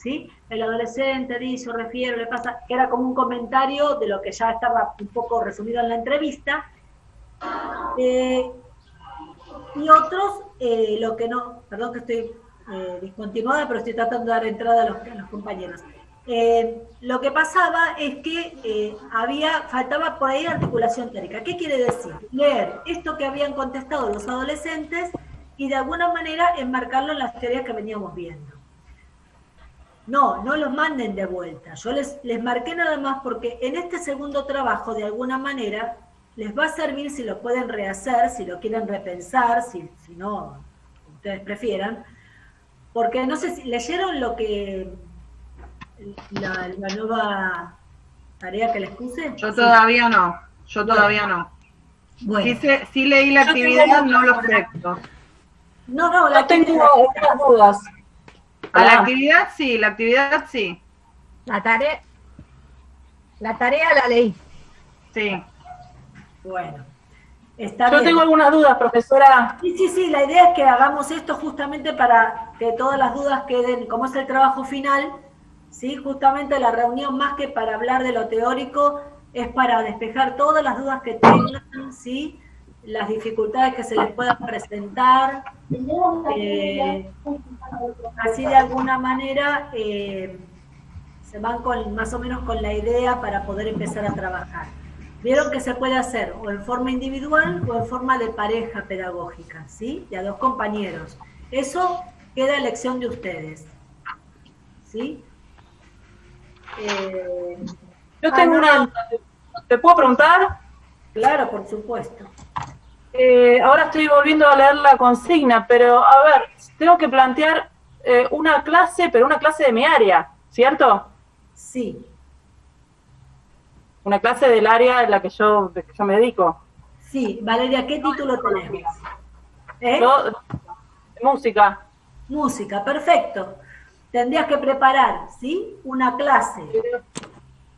¿sí? El adolescente dice o refiere, le pasa, que era como un comentario de lo que ya estaba un poco resumido en la entrevista. Y otros, lo que no, perdón que estoy discontinuada, pero estoy tratando de dar entrada a los compañeros. Lo que pasaba es que faltaba por ahí articulación teórica. ¿Qué quiere decir? Leer esto que habían contestado los adolescentes y de alguna manera enmarcarlo en las teorías que veníamos viendo. No los manden de vuelta. Yo les marqué nada más porque en este segundo trabajo, de alguna manera, les va a servir si lo pueden rehacer, si lo quieren repensar, si no, ustedes prefieran. Porque no sé si leyeron lo que la nueva tarea que les puse. Yo todavía no. Bueno. Sí leí la actividad, no los textos. No, yo tengo unas dudas. La actividad sí. La tarea la leí. Sí. Bueno. Está yo bien. tengo algunas dudas, profesora. Sí, la idea es que hagamos esto justamente para que todas las dudas queden, como es el trabajo final, ¿sí? Justamente la reunión, más que para hablar de lo teórico, es para despejar todas las dudas que tengan, ¿sí? Las dificultades que se les puedan presentar, así de alguna manera se van más o menos con la idea para poder empezar a trabajar. Vieron que se puede hacer o en forma individual o en forma de pareja pedagógica, ¿sí? De a dos compañeros. Eso queda a elección de ustedes, ¿sí? Yo tengo una duda. ¿Te puedo preguntar? Claro, por supuesto. Ahora estoy volviendo a leer la consigna, pero a ver, tengo que plantear una clase, pero una clase de mi área, ¿cierto? Sí. Una clase del área en la que yo me dedico. Sí, Valeria, ¿qué título tenés? Música. Música, perfecto. Tendrías que preparar, ¿sí? Una clase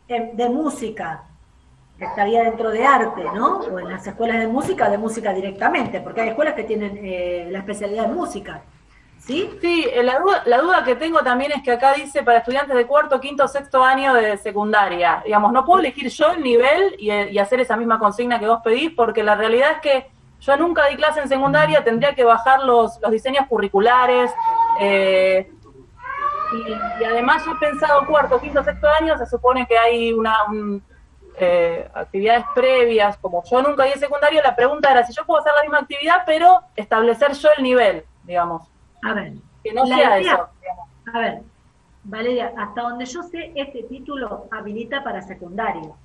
de música, que estaría dentro de arte, ¿no? O en las escuelas de música directamente, porque hay escuelas que tienen la especialidad en música, ¿sí? Sí, la duda que tengo también es que acá dice para estudiantes de cuarto, quinto, sexto año de secundaria. Digamos, no puedo elegir yo el nivel y hacer esa misma consigna que vos pedís, porque la realidad es que yo nunca di clase en secundaria, tendría que bajar los diseños curriculares, y además yo he pensado cuarto, quinto, sexto año, se supone que hay actividades previas, como yo nunca di secundario, la pregunta era si yo puedo hacer la misma actividad, pero establecer yo el nivel, digamos. A ver, que no sea eso. A ver, Valeria, hasta donde yo sé, este título habilita para secundario,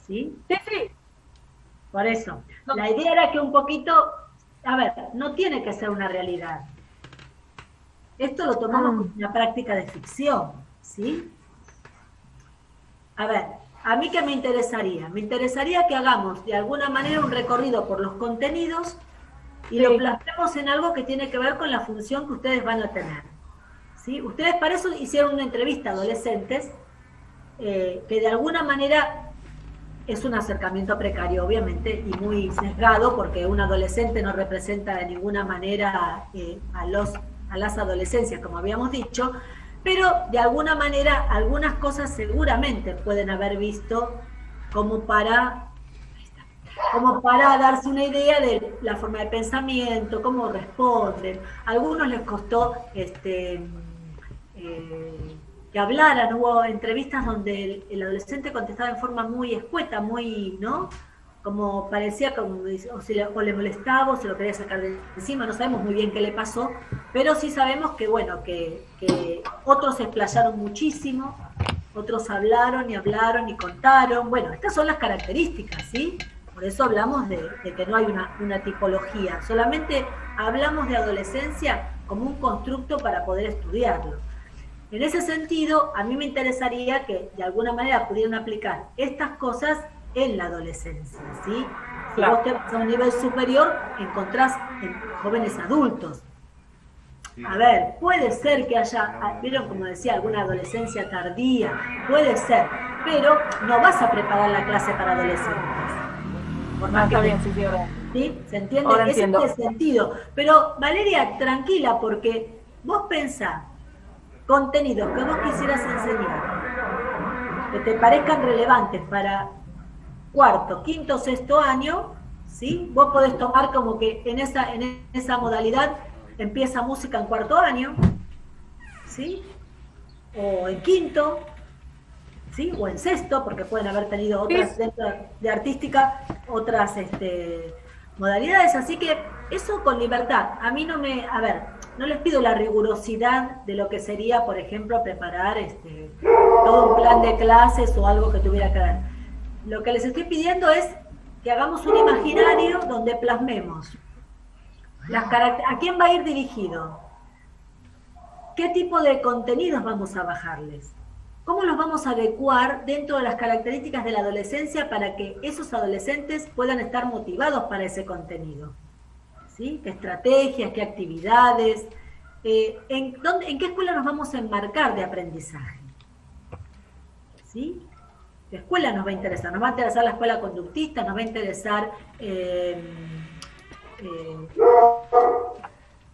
¿sí? Sí. Por eso, la idea era que un poquito, a ver, no tiene que ser una realidad. Esto lo tomamos como una práctica de ficción, ¿sí? A ver, ¿a mí qué me interesaría? Me interesaría que hagamos de alguna manera un recorrido por los contenidos y lo plasmemos en algo que tiene que ver con la función que ustedes van a tener, ¿sí? Ustedes para eso hicieron una entrevista a adolescentes que de alguna manera es un acercamiento precario, obviamente, y muy sesgado, porque un adolescente no representa de ninguna manera a las adolescencias, como habíamos dicho, pero de alguna manera algunas cosas seguramente pueden haber visto como para darse una idea de la forma de pensamiento, cómo responden. A algunos les costó que hablaran, hubo entrevistas donde el adolescente contestaba en forma muy escueta, muy, ¿no? Como parecía como o le molestaba o se lo quería sacar de encima, no sabemos muy bien qué le pasó, pero sí sabemos que, bueno, que otros se explayaron muchísimo, otros hablaron y contaron. Bueno, estas son las características, ¿sí? Por eso hablamos de que no hay una tipología, solamente hablamos de adolescencia como un constructo para poder estudiarlo. En ese sentido, a mí me interesaría que de alguna manera pudieran aplicar estas cosas en la adolescencia, ¿sí? Si vos te vas a un nivel superior, encontrás en jóvenes adultos. A ver, puede ser que haya, vieron como decía, alguna adolescencia tardía, puede ser, pero no vas a preparar la clase para adolescentes. Por más está bien, sí, ahora. ¿Sí? ¿Se entiende? Ahora Ese entiendo. es el sentido. Pero, Valeria, tranquila, porque vos pensás, contenidos que vos quisieras enseñar, que te parezcan relevantes para cuarto, quinto, sexto año, ¿sí? Vos podés tomar como que en esa modalidad empieza música en cuarto año, ¿sí? O en quinto, ¿sí? O en sexto, porque pueden haber tenido otras dentro de artística, otras modalidades, así que eso con libertad. A mí no les pido la rigurosidad de lo que sería, por ejemplo, preparar todo un plan de clases o algo que tuviera que ver. Lo que les estoy pidiendo es que hagamos un imaginario donde plasmemos a quién va a ir dirigido, qué tipo de contenidos vamos a bajarles, cómo los vamos a adecuar dentro de las características de la adolescencia para que esos adolescentes puedan estar motivados para ese contenido, ¿sí? ¿Qué estrategias, qué actividades, en qué escuela nos vamos a enmarcar de aprendizaje? ¿Sí? ¿Qué escuela nos va a interesar? Nos va a interesar la escuela conductista, nos va a interesar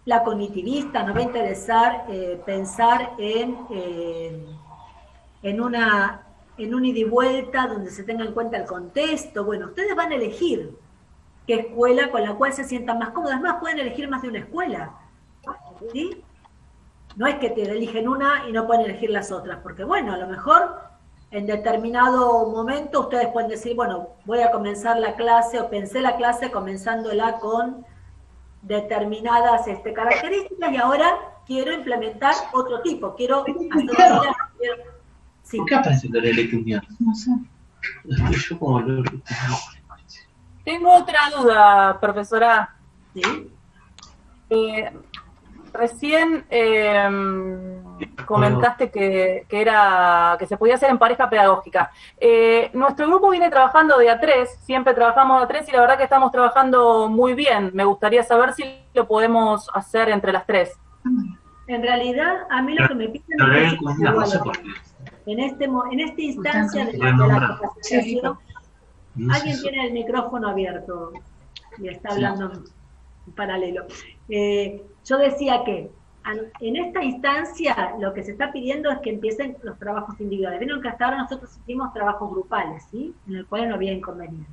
la cognitivista, nos va a interesar pensar en un ida y vuelta donde se tenga en cuenta el contexto. Bueno, ustedes van a elegir qué escuela con la cual se sientan más cómodos. Además, pueden elegir más de una escuela, ¿sí? No es que te eligen una y no pueden elegir las otras, porque bueno, a lo mejor en determinado momento ustedes pueden decir, bueno, voy a comenzar la clase, o pensé la clase comenzándola con determinadas características y ahora quiero implementar otro tipo, quiero hacer sí. ¿Por qué aparece Lorele Cuñón? No sé. Yo como Lorele. Tengo otra duda, profesora. ¿Sí? Recién comentaste que se podía hacer en pareja pedagógica. Nuestro grupo viene trabajando de A3, siempre trabajamos de A3 y la verdad que estamos trabajando muy bien. Me gustaría saber si lo podemos hacer entre las tres. En realidad, a mí lo que me piden es que no sé por qué. en esta instancia de la capacitación, alguien tiene el micrófono abierto y está hablando en paralelo. Yo decía que en esta instancia lo que se está pidiendo es que empiecen los trabajos individuales. Vieron que hasta ahora nosotros hicimos trabajos grupales, ¿sí? En el cual no había inconveniente.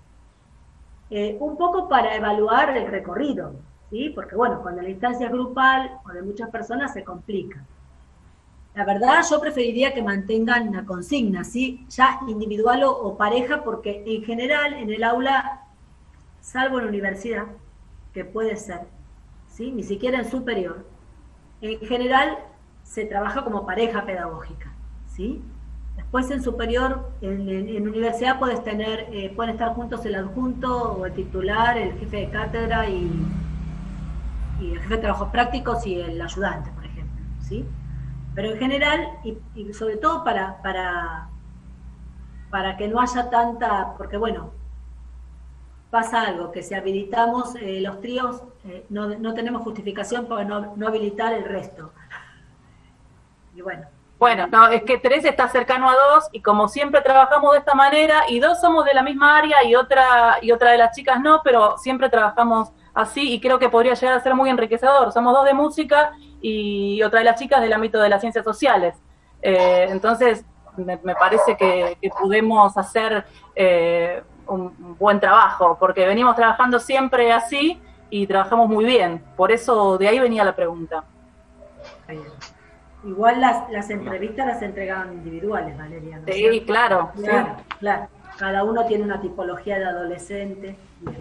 Un poco para evaluar el recorrido, ¿sí? Porque bueno, cuando la instancia es grupal o de muchas personas se complica. La verdad, yo preferiría que mantengan una consigna, ¿sí? Ya individual o pareja, porque en general en el aula, salvo en la universidad, que puede ser, ¿sí? Ni siquiera en superior, en general se trabaja como pareja pedagógica, ¿sí? Después en superior, en universidad pueden estar juntos el adjunto o el titular, el jefe de cátedra y el jefe de trabajos prácticos y el ayudante, por ejemplo, ¿sí? Pero en general, y sobre todo para que no haya tanta, porque bueno, pasa algo, que si habilitamos los tríos, no tenemos justificación para no habilitar el resto. Y bueno. Bueno, no, es que 3 está cercano a 2 y como siempre trabajamos de esta manera y 2 somos de la misma área y otra de las chicas no, pero siempre trabajamos así y creo que podría llegar a ser muy enriquecedor. Somos 2 de música y otra de las chicas del ámbito de las ciencias sociales. Entonces, me parece que podemos hacer un buen trabajo, porque venimos trabajando siempre así y trabajamos muy bien. Por eso, de ahí venía la pregunta. Igual las entrevistas las entregaban individuales, Valeria, ¿no? Sí, claro. Claro, sí. claro. Cada uno tiene una tipología de adolescente. Bien.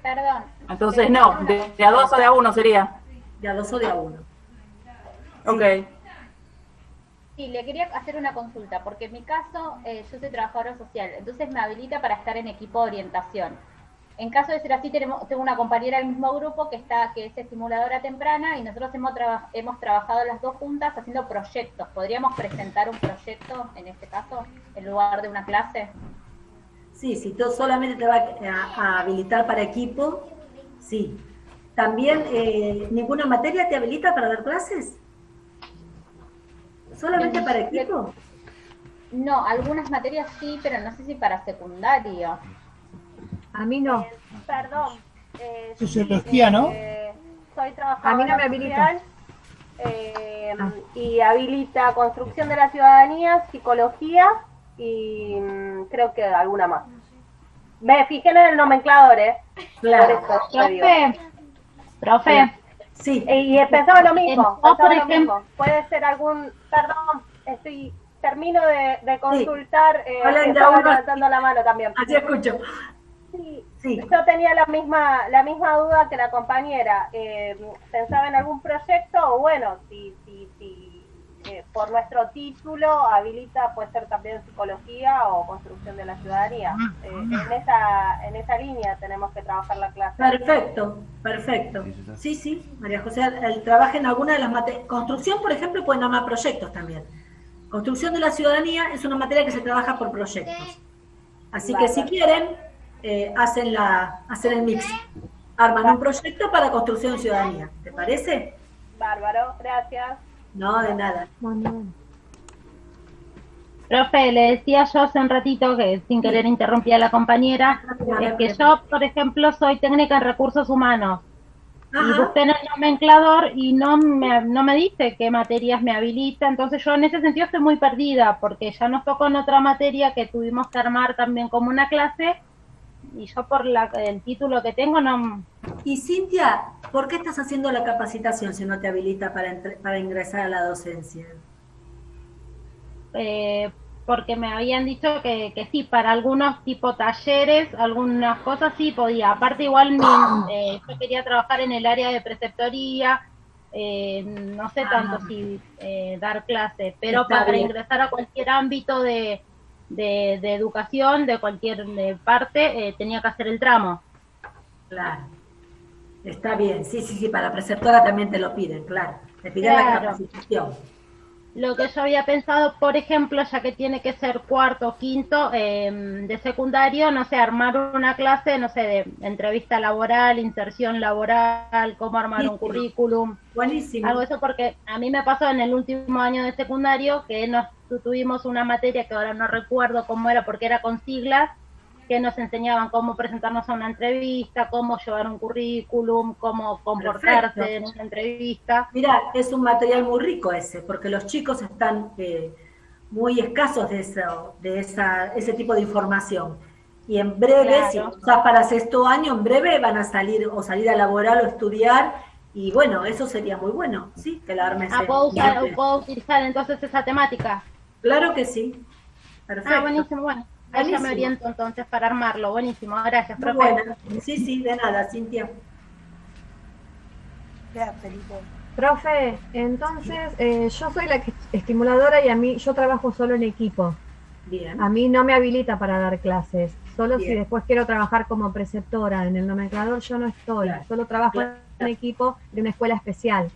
Perdón. Entonces, no, de a 2 o de a 1 sería. De a 2 o de a 1. Ok. Sí, le quería hacer una consulta, porque en mi caso, yo soy trabajadora social, entonces me habilita para estar en equipo de orientación. En caso de ser así, tengo una compañera del mismo grupo que es estimuladora temprana y nosotros hemos trabajado las 2 juntas haciendo proyectos. ¿Podríamos presentar un proyecto, en este caso, en lugar de una clase? Sí, si tú solamente te va a habilitar para equipo, sí. ¿También ninguna materia te habilita para dar clases? ¿Solamente para equipo? No, algunas materias sí, pero no sé si para secundario. A mí no. Sociología, ¿no? Soy trabajadora A mí no me habilita. social, y habilita construcción de la ciudadanía, psicología y creo que alguna más. Me fijé en el nomenclador, Claro. Por eso te digo. Profe, Sí. Y pensaba lo mismo, Vos, por pensaba lo ejemplo- mismo. Puede ser perdón, termino de consultar, Hola, que Indra, estaba uno- levantando la mano también. Así escucho. Sí, Sí. yo tenía la misma duda que la compañera. Pensaba en algún proyecto, o bueno, si por nuestro título habilita, puede ser también psicología o construcción de la ciudadanía. En esa línea tenemos que trabajar la clase. Perfecto, perfecto. Sí, María José, el trabajo en alguna de las materias. Construcción, por ejemplo, pueden armar proyectos también. Construcción de la ciudadanía es una materia que se trabaja por proyectos. Así que si quieren, hacen el mix. Arman un proyecto para construcción de ciudadanía. ¿Te parece? Bárbaro, gracias. No, de nada. profe, le decía yo hace un ratito que sin querer interrumpí a la compañera, es que yo, por ejemplo, soy técnica en recursos humanos. Y Ajá. busqué en el nomenclador y no me dice qué materias me habilita, entonces yo en ese sentido estoy muy perdida, porque ya nos tocó en otra materia que tuvimos que armar también como una clase, y yo por el título que tengo no... Y Cintia, ¿por qué estás haciendo la capacitación si no te habilita para ingresar a la docencia? Porque me habían dicho que sí, para algunos tipo talleres, algunas cosas sí podía. Aparte igual yo quería trabajar en el área de preceptoría, no sé tanto si dar clase, pero Está para bien. ingresar a cualquier ámbito de educación, de cualquier parte, tenía que hacer el tramo. Claro. Está bien. Sí, para preceptora también te lo piden, claro. Te piden la Claro. capacitación. Lo que yo había pensado, por ejemplo, ya que tiene que ser cuarto o quinto de secundario, no sé, armar una clase, no sé, de entrevista laboral, inserción laboral, cómo armar un Buenísimo. currículum, Buenísimo. algo de eso, porque a mí me pasó en el último año de secundario que tuvimos una materia que ahora no recuerdo cómo era porque era con siglas, que nos enseñaban cómo presentarnos a una entrevista, cómo llevar un currículum, cómo comportarse Perfecto. en una entrevista. Mira, es un material muy rico ese, porque los chicos están muy escasos de ese tipo de información. Y en breve, Claro. si usás para sexto año, en breve van a salir a laborar o estudiar, y bueno, eso sería muy bueno, ¿sí? Que la armes. ¿Puedo utilizar entonces esa temática? Claro que sí. Perfecto. Buenísimo, bueno. Ahí ya me Buenísimo. oriento entonces para armarlo. Buenísimo, gracias, Muy profe. buena. Sí, de nada, Cintia. Profe, entonces yo soy la estimuladora y yo trabajo solo en equipo. Bien. A mí no me habilita para dar clases. Solo si Bien. después quiero trabajar como preceptora en el nomenclador, yo no estoy. Claro. Solo trabajo Claro. en equipo de una escuela especial.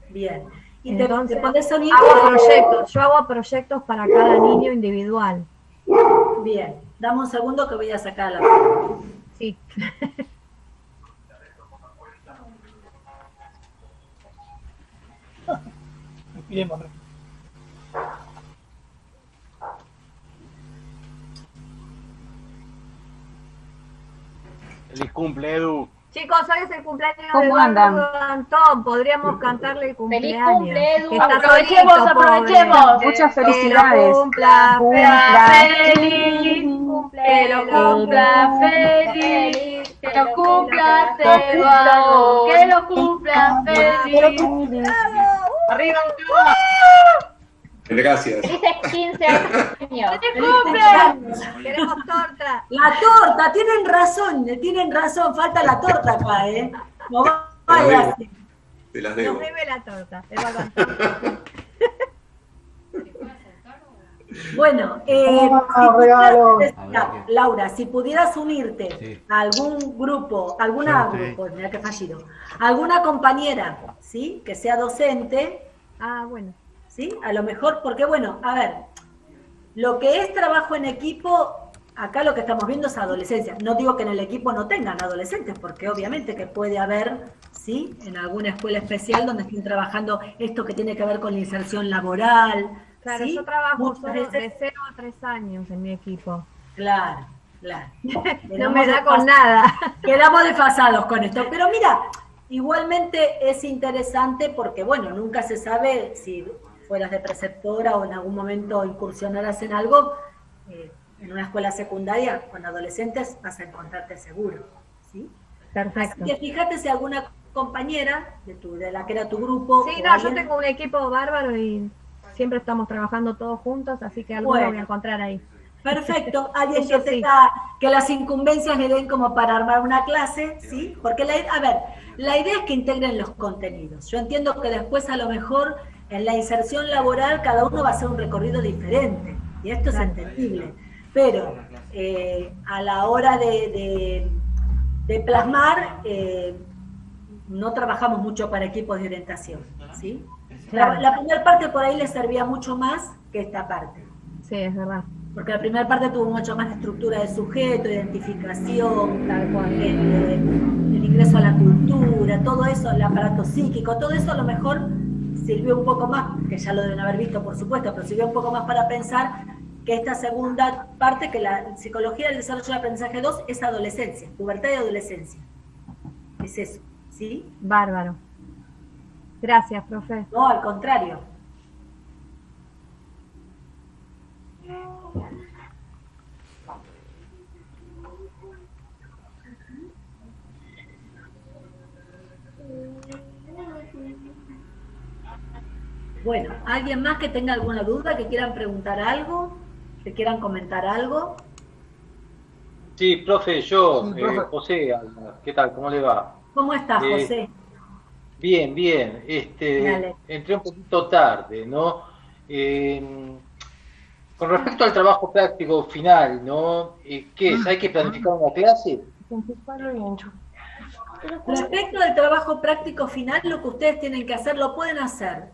Bien. Y Entonces, te podés unir. hago proyectos. Yo hago proyectos para cada niño individual. Bien. Dame un segundo que voy a sacar la. Sí. Feliz cumple, Edu. Chicos, hoy es el cumpleaños de ¿Cómo Eduardo andan? Antón. Podríamos cantarle el cumpleaños. cumple, Edu. Que está Aprovechemos, solito, aprovechemos. pobre. Muchas Que felicidades. lo cumpla feliz, Que lo cumpla feliz, que lo cumpla Eduardo, que lo cumpla feliz. Arriba, Gracias. Felices 15 años. Queremos torta. La torta, tienen razón, falta la torta acá, ¿eh? No vaya así. Te las Nos debo. debe la torta. Eduardo Antón. Bueno, Laura, si pudieras unirte Sí. a algún grupo, mira qué fallido, alguna compañera, ¿sí? Que sea docente, Bueno. ¿sí? A lo mejor, porque bueno, a ver, lo que es trabajo en equipo, acá lo que estamos viendo es adolescencia. No digo que en el equipo no tengan adolescentes, porque obviamente que puede haber, ¿sí? En alguna escuela especial donde estén trabajando esto que tiene que ver con la inserción laboral. Claro, ¿sí? yo trabajo Muchas solo veces- de 0 a 3 años en mi equipo. Claro. No me da con nada. Quedamos desfasados con esto. Pero mira, Igualmente es interesante porque, bueno, nunca se sabe si fueras de preceptora o en algún momento incursionaras en algo, en una escuela secundaria con adolescentes vas a encontrarte seguro, ¿sí? Perfecto. Así que fíjate si alguna compañera de la que era tu grupo... Sí, o no, alguien, yo tengo un equipo bárbaro y siempre estamos trabajando todos juntos, así que alguno Bueno. voy a encontrar ahí. perfecto, alguien Eso que sí. tenga, que las incumbencias le den como para armar una clase, ¿sí? Porque la idea es que integren los contenidos. Yo entiendo que después a lo mejor en la inserción laboral cada uno va a hacer un recorrido diferente, y esto es entendible. Pero a la hora de plasmar, no trabajamos mucho para equipos de orientación, ¿sí? Claro. La primera parte por ahí les servía mucho más que esta parte. Sí, es verdad. Porque la primera parte tuvo mucho más de estructura de sujeto, identificación, Tal cual. el ingreso a la cultura, todo eso, el aparato psíquico, todo eso a lo mejor sirvió un poco más, que ya lo deben haber visto por supuesto, pero sirvió un poco más para pensar que esta segunda parte, que la psicología del desarrollo del aprendizaje 2, es adolescencia, pubertad y adolescencia. Es eso, ¿sí? Bárbaro. Gracias, profe. No, al contrario. Bueno, ¿alguien más que tenga alguna duda, que quieran preguntar algo, que quieran comentar algo? Sí, profe, yo, Sí, profe. José, ¿qué tal? ¿Cómo le va? ¿Cómo estás, José? Bien, bien. Dale. Entré un poquito tarde, ¿no? Con respecto al trabajo práctico final, ¿no? ¿Qué es? ¿Hay que planificar una clase? Respecto al trabajo práctico final, lo que ustedes tienen que hacer, lo pueden hacer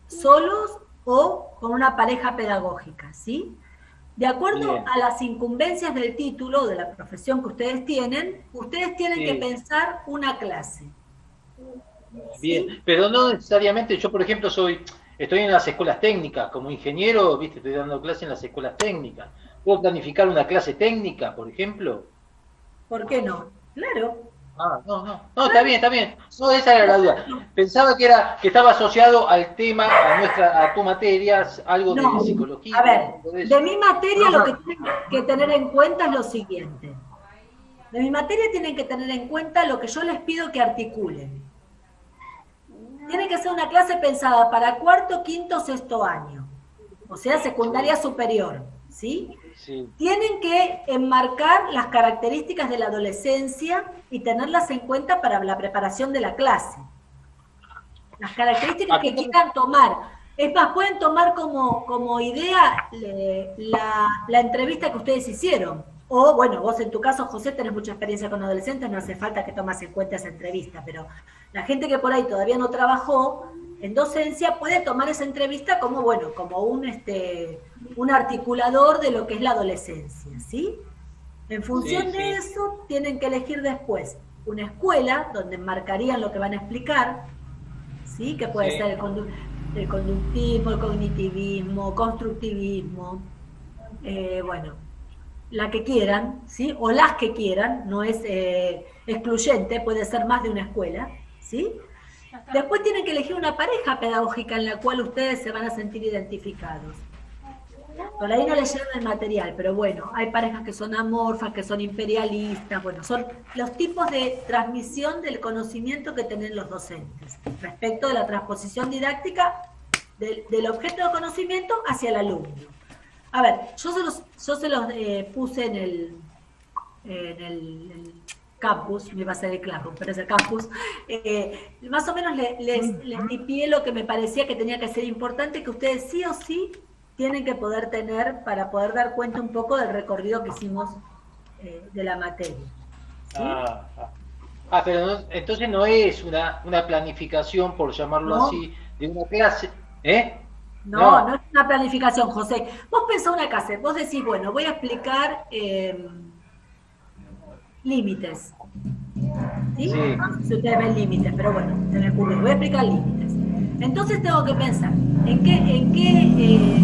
solos o con una pareja pedagógica, ¿sí? De acuerdo Bien. a las incumbencias del título, de la profesión que ustedes tienen Sí. que pensar una clase. Bien, pero no necesariamente, yo por ejemplo estoy en las escuelas técnicas, como ingeniero, viste, estoy dando clase en las escuelas técnicas. ¿Puedo planificar una clase técnica, por ejemplo? ¿Por qué no? Claro. Ah, no, está bien. No, esa era la duda. Pensaba que estaba asociado al tema, a tu materia, algo No, de psicología. a ver, algo de eso. de mi materia lo que tienen que tener en cuenta es lo siguiente. De mi materia tienen que tener en cuenta lo que yo les pido que articulen. Tiene que ser una clase pensada para cuarto, quinto, sexto año, o sea, secundaria superior, ¿sí? Sí. Tienen que enmarcar las características de la adolescencia y tenerlas en cuenta para la preparación de la clase. Las características que quieran tomar. Es más, pueden tomar como idea la entrevista que ustedes hicieron. O, bueno, vos en tu caso, José, tenés mucha experiencia con adolescentes, no hace falta que tomes en cuenta esa entrevista, pero la gente que por ahí todavía no trabajó en docencia puede tomar esa entrevista como, bueno, como un articulador de lo que es la adolescencia, ¿sí? En función de eso, tienen que elegir después una escuela donde enmarcarían lo que van a explicar, ¿sí? Que puede ser el conductismo, el cognitivismo, constructivismo, bueno, la que quieran, ¿sí? O las que quieran, no es excluyente, puede ser más de una escuela, ¿sí? Después tienen que elegir una pareja pedagógica en la cual ustedes se van a sentir identificados. Por ahí no les llevan el material, pero bueno, hay parejas que son amorfas, que son imperialistas, bueno, son los tipos de transmisión del conocimiento que tienen los docentes respecto de la transposición didáctica del objeto de conocimiento hacia el alumno. A ver, yo se los puse en el campus, me iba a ser el Classroom, pero es el campus, más o menos les tipié lo que me parecía que tenía que ser importante, que ustedes sí o sí tienen que poder tener para poder dar cuenta un poco del recorrido que hicimos de la materia. ¿Sí? Pero no, entonces no es una planificación, por llamarlo así, de una clase, ¿eh? No es una planificación, José. Vos pensás una clase, vos decís, bueno, voy a explicar límites. ¿Sí? No sé si ustedes ven límites, pero bueno, se me ocurre, voy a explicar límites. Entonces tengo que pensar, ¿en qué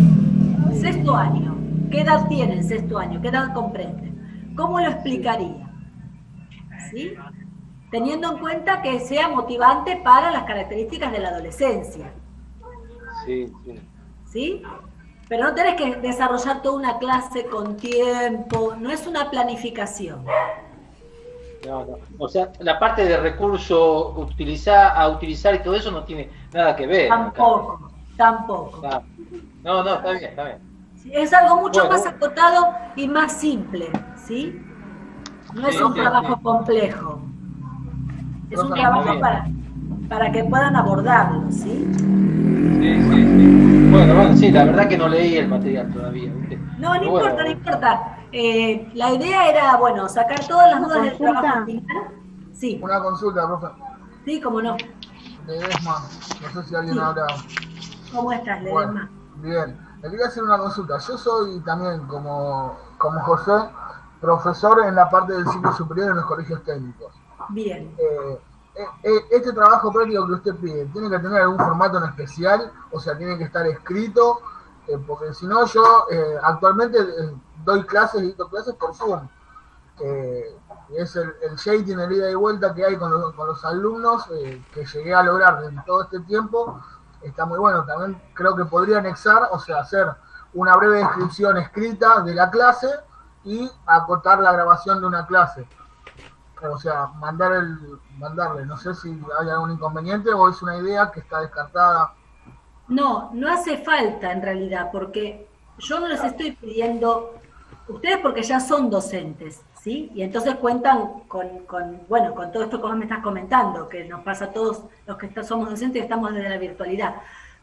sexto año? ¿Qué edad tienen sexto año? ¿Qué edad comprenden? ¿Cómo lo explicaría? ¿Sí? teniendo en cuenta que sea motivante para las características de la adolescencia. Sí, sí. ¿Sí? Pero no tenés que desarrollar toda una clase con tiempo, no es una planificación. No, no. O sea, la parte de recurso a utilizar y todo eso no tiene nada que ver. Tampoco, tampoco. No, no, está bien, está bien. Es algo mucho Bueno. más acotado y más simple, ¿sí? No es Sí, un sí, trabajo sí. complejo. Es un Está trabajo bien. para que puedan abordarlo, ¿sí? Sí, sí, sí. Bueno, sí, la verdad que no leí el material todavía, ¿viste? No, no Pero importa, bueno, no importa. La idea era, bueno, sacar todas las dudas del trabajo final. Sí, Una consulta, profe. sí, cómo no. Ledesma. No sé si alguien Sí. ahora. ¿Cómo estás, Bueno, Ledesma? bien. Le quería hacer una consulta. Yo soy también, como José, profesor en la parte del ciclo superior en los colegios técnicos. Bien. Este trabajo práctico que usted pide, ¿tiene que tener algún formato en especial? O sea, ¿tiene que estar escrito? Porque si no, yo actualmente doy clases y dicto clases por Zoom. Es el shading, el ida y vuelta que hay con los alumnos, que llegué a lograr en todo este tiempo. Está muy bueno. También creo que podría anexar, o sea, hacer una breve descripción escrita de la clase y acotar la grabación de una clase. O sea, mandarle. No sé si hay algún inconveniente o es una idea que está descartada. No, no hace falta en realidad, porque yo no les estoy pidiendo, ustedes porque ya son docentes, ¿sí? Y entonces cuentan con todo esto que vos me estás comentando, que nos pasa a todos los que somos docentes y estamos desde la virtualidad.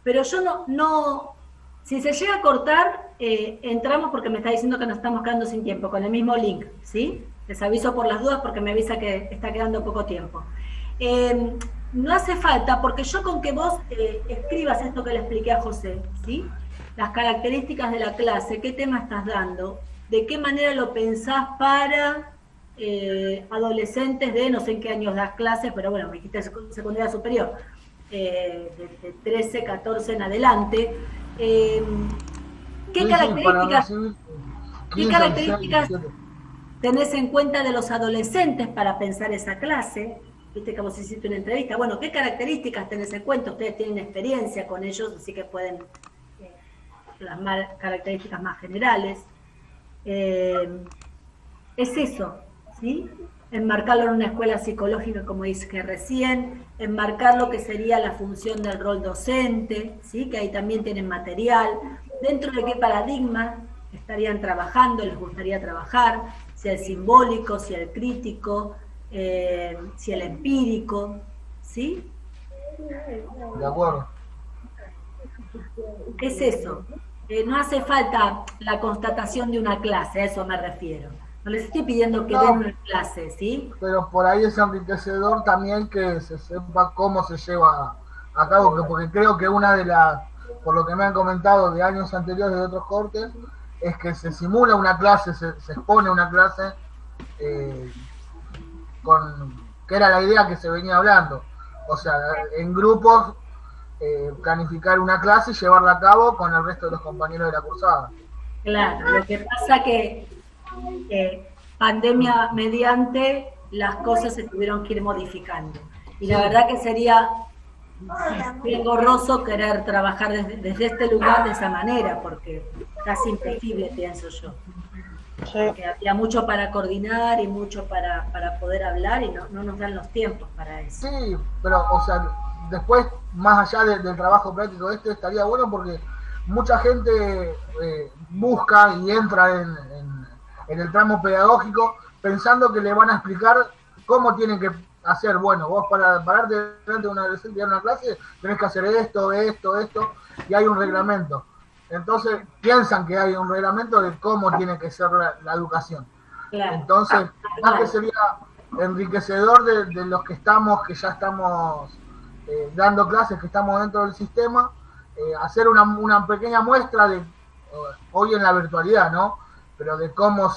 Pero yo no, si se llega a cortar, entramos porque me está diciendo que nos estamos quedando sin tiempo, con el mismo link, ¿sí? Les aviso por las dudas porque me avisa que está quedando poco tiempo. No hace falta, porque yo con que vos escribas esto que le expliqué a José, ¿sí? Las características de la clase, qué tema estás dando, de qué manera lo pensás para adolescentes de no sé en qué años das clases, pero bueno, me dijiste secundaria superior, de 13, 14 en adelante. ¿Qué características tenés en cuenta de los adolescentes para pensar esa clase? Viste que vos hiciste una entrevista. Bueno, ¿qué características tenés en cuenta? Ustedes tienen experiencia con ellos, así que pueden plasmar características más generales. Es eso, ¿sí? Enmarcarlo en una escuela psicológica, como dije recién, enmarcar lo que sería la función del rol docente, ¿sí? Que ahí también tienen material. Dentro de qué paradigma estarían trabajando, les gustaría trabajar, si el simbólico, si el crítico, si el empírico, ¿sí? De acuerdo. Es eso. No hace falta la constatación de una clase, a eso me refiero. No les estoy pidiendo que den una clase, ¿sí? Pero por ahí es enriquecedor también que se sepa cómo se lleva a cabo, porque creo que una de las, por lo que me han comentado de años anteriores de otros cortes, es que se simula una clase, se expone una clase, que era la idea que se venía hablando. O sea, en grupos, planificar una clase y llevarla a cabo con el resto de los compañeros de la cursada. Claro, lo que pasa que pandemia mediante las cosas se tuvieron que ir modificando. Y la verdad que sería bien engorroso querer trabajar desde este lugar de esa manera, porque casi imposible, pienso yo. Porque había mucho para coordinar y mucho para poder hablar y no nos dan los tiempos para eso. Sí, pero, o sea, después, más allá del trabajo práctico estaría bueno porque mucha gente busca y entra en el tramo pedagógico pensando que le van a explicar cómo tienen que hacer. Bueno, vos para pararte delante de un adolescente y dar una clase, tenés que hacer esto, y hay un reglamento. Entonces piensan que hay un reglamento de cómo tiene que ser la educación. Claro. Entonces, más que sería enriquecedor de los que ya estamos dando clases, que estamos dentro del sistema, hacer una pequeña muestra de hoy en la virtualidad, ¿no? Pero de cómo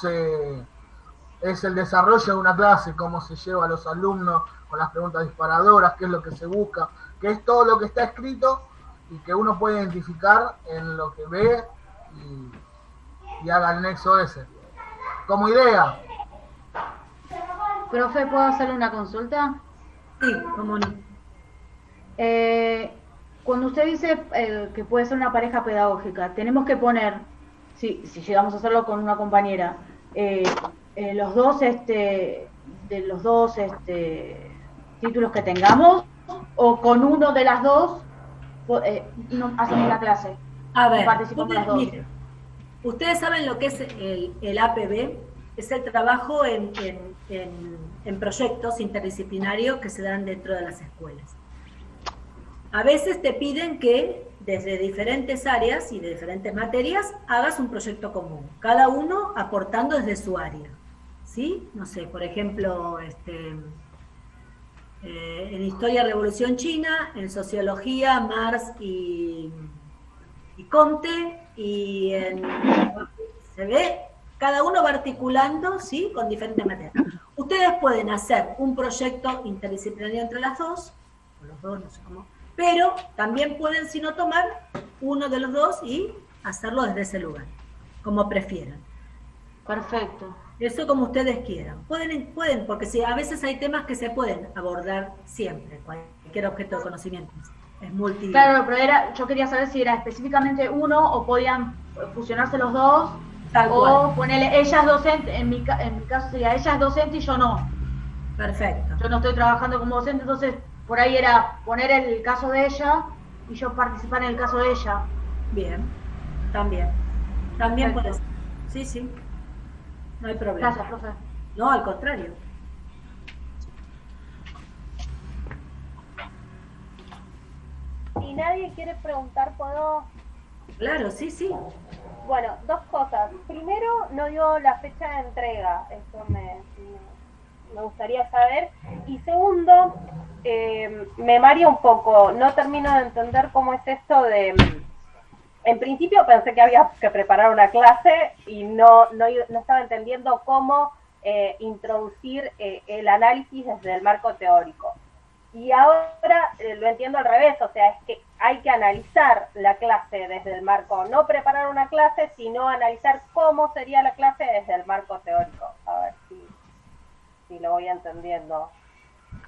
es el desarrollo de una clase, cómo se lleva a los alumnos con las preguntas disparadoras, qué es lo que se busca, que es todo lo que está escrito y que uno puede identificar en lo que ve y haga el nexo ese. Como idea. Profe, ¿puedo hacerle una consulta? Sí, cómo no. Cuando usted dice que puede ser una pareja pedagógica, tenemos que poner, si llegamos a hacerlo con una compañera, los dos, de los dos títulos que tengamos, o con uno de las dos no hacemos la clase. A ver, participamos las dos. Miren, ustedes saben lo que es el APB, es el trabajo en proyectos interdisciplinarios que se dan dentro de las escuelas. A veces te piden que desde diferentes áreas y de diferentes materias hagas un proyecto común, cada uno aportando desde su área, ¿sí? No sé, por ejemplo, en Historia Revolución China, en Sociología, Marx y Comte, y se ve, cada uno va articulando, ¿sí? Con diferentes materias. Ustedes pueden hacer un proyecto interdisciplinario entre las dos, o los dos, no sé cómo, pero también pueden, si no, tomar uno de los dos y hacerlo desde ese lugar, como prefieran. Perfecto. Eso como ustedes quieran. Pueden, porque sí, a veces hay temas que se pueden abordar siempre, cualquier objeto de conocimiento. Es multi. Claro, pero yo quería saber si era específicamente uno o podían fusionarse los dos. Tal o cual. Ponerle ella es docente, en mi caso sería ella es docente y yo no. Perfecto. Yo no estoy trabajando como docente, entonces por ahí era poner el caso de ella y yo participar en el caso de ella. Bien, también puede ser. Sí, sí, no hay problema. Gracias, profe. No, al contrario. Si nadie quiere preguntar, ¿puedo? Claro, sí, sí. Bueno, dos cosas. Primero, no dio la fecha de entrega. Eso me gustaría saber. Y segundo, me marea un poco. No termino de entender cómo es esto de... En principio pensé que había que preparar una clase y no estaba entendiendo cómo introducir el análisis desde el marco teórico. Y ahora lo entiendo al revés, o sea, es que hay que analizar la clase desde el marco, no preparar una clase, sino analizar cómo sería la clase desde el marco teórico. A ver si lo voy entendiendo.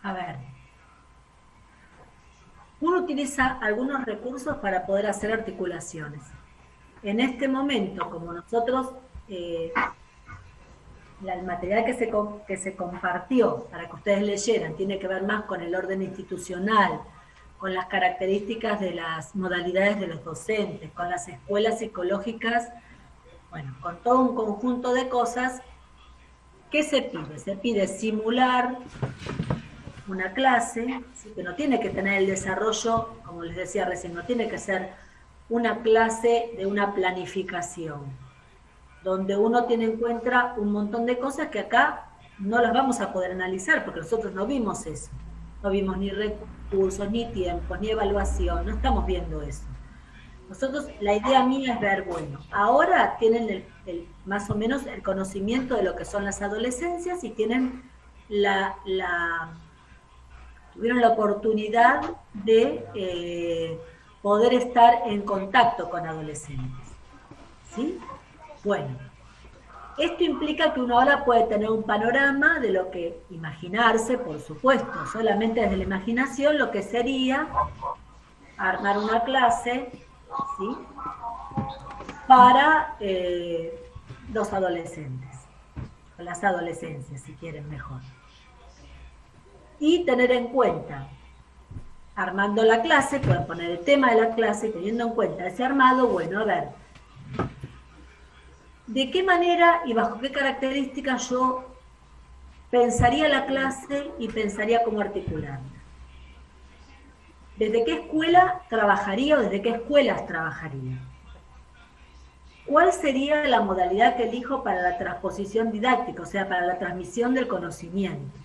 A ver. Uno utiliza algunos recursos para poder hacer articulaciones. En este momento, como nosotros... el material que se compartió para que ustedes leyeran tiene que ver más con el orden institucional, con las características de las modalidades de los docentes, con las escuelas psicológicas, bueno, con todo un conjunto de cosas. ¿Qué se pide? Se pide simular una clase, ¿sí? Que no tiene que tener el desarrollo, como les decía recién, no tiene que ser una clase de una planificación, donde uno tiene en cuenta un montón de cosas que acá no las vamos a poder analizar, porque nosotros no vimos eso. No vimos ni recursos, ni tiempos, ni evaluación, no estamos viendo eso. Nosotros, la idea mía es ver, bueno, ahora tienen más o menos el conocimiento de lo que son las adolescencias y tienen tuvieron la oportunidad de poder estar en contacto con adolescentes. ¿Sí? Bueno, esto implica que uno ahora puede tener un panorama de lo que imaginarse, por supuesto, solamente desde la imaginación, lo que sería armar una clase, ¿sí? Para los adolescentes, o las adolescencias, si quieren mejor. Y tener en cuenta, armando la clase, pueden poner el tema de la clase, teniendo en cuenta ese armado, bueno, a ver, ¿de qué manera y bajo qué características yo pensaría la clase y pensaría cómo articularla? ¿Desde qué escuela trabajaría o desde qué escuelas trabajaría? ¿Cuál sería la modalidad que elijo para la transposición didáctica, o sea, para la transmisión del conocimiento?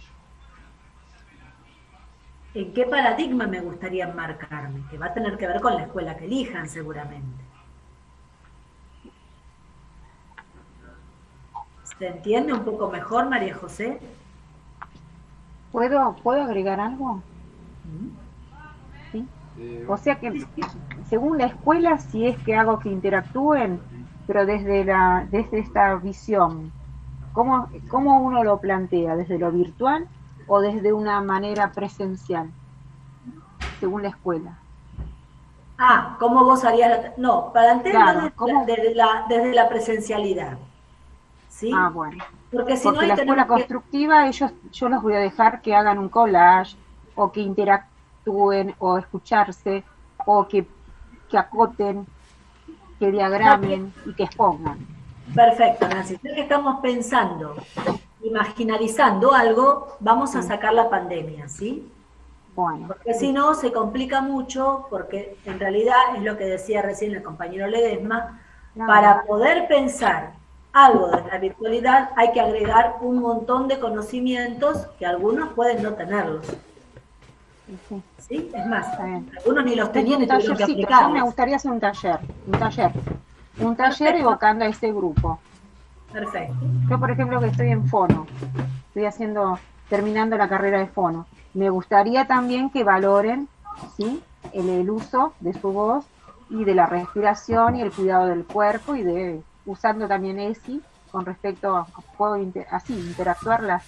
¿En qué paradigma me gustaría enmarcarme? Que va a tener que ver con la escuela que elijan, seguramente. ¿Se entiende un poco mejor, María José? ¿Puedo agregar algo? ¿Sí? O sea que, según la escuela, si es que hago que interactúen, pero desde esta visión, ¿Cómo uno lo plantea? ¿Desde lo virtual o desde una manera presencial? Según la escuela. ¿Cómo vos harías? No, plantearlo Claro, desde la presencialidad. ¿Sí? Bueno. Porque si no, la escuela constructiva, yo los voy a dejar que hagan un collage, o que interactúen, o escucharse, o que acoten, que diagramen y que expongan. Perfecto, Nancy. Ya que estamos pensando, imaginarizando algo, vamos a sacar la pandemia, ¿sí? Bueno. Porque si no, se complica mucho, porque en realidad es lo que decía recién el compañero Ledesma, para poder pensar algo de la virtualidad hay que agregar un montón de conocimientos que algunos pueden no tenerlos. ¿Sí? Es más, algunos ni los tenían y tuvieron que aplicarlos. Yo me gustaría hacer un taller evocando a ese grupo. Perfecto. Yo, por ejemplo, que estoy en fono, terminando la carrera de fono, me gustaría también que valoren, ¿sí?, el uso de su voz y de la respiración y el cuidado del cuerpo, y usando también ESI con respecto a interactuar las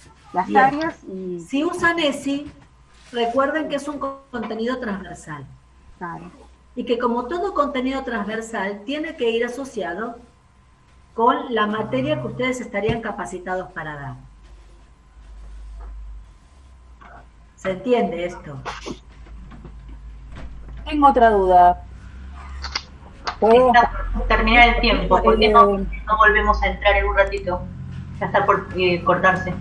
áreas. Y si usan ESI, recuerden que es un contenido transversal. Claro. Y que como todo contenido transversal tiene que ir asociado con la materia que ustedes estarían capacitados para dar. ¿Se entiende esto? Tengo otra duda. Está por terminar el tiempo, porque no volvemos a entrar en un ratito. Ya está por cortarse.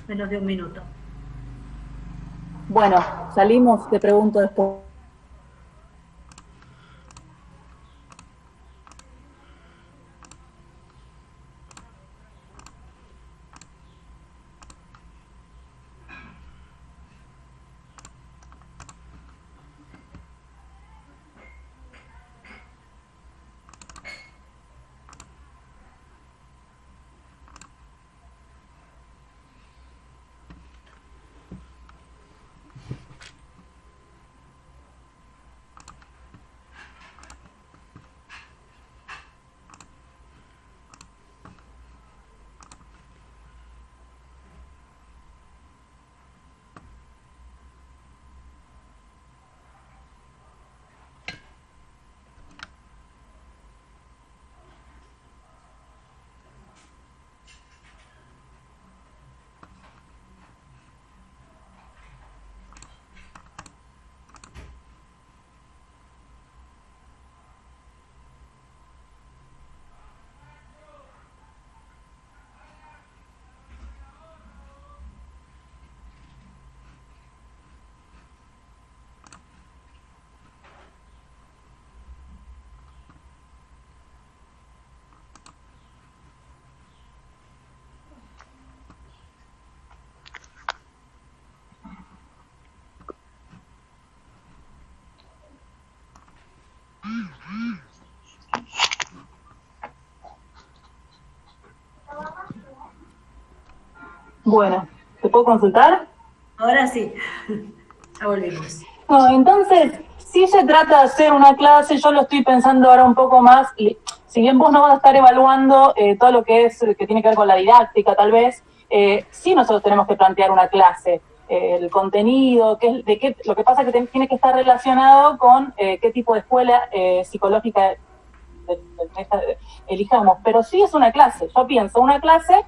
Menos de un minuto. Bueno, salimos, te pregunto después. Bueno, ¿te puedo consultar? Ahora sí, ya volvimos. No, entonces, si se trata de hacer una clase, yo lo estoy pensando ahora un poco más, y si bien vos no vas a estar evaluando todo lo que tiene que ver con la didáctica, tal vez, sí nosotros tenemos que plantear una clase. El contenido, lo que pasa es que tiene que estar relacionado con qué tipo de escuela psicológica elijamos, pero sí es una clase. Yo pienso una clase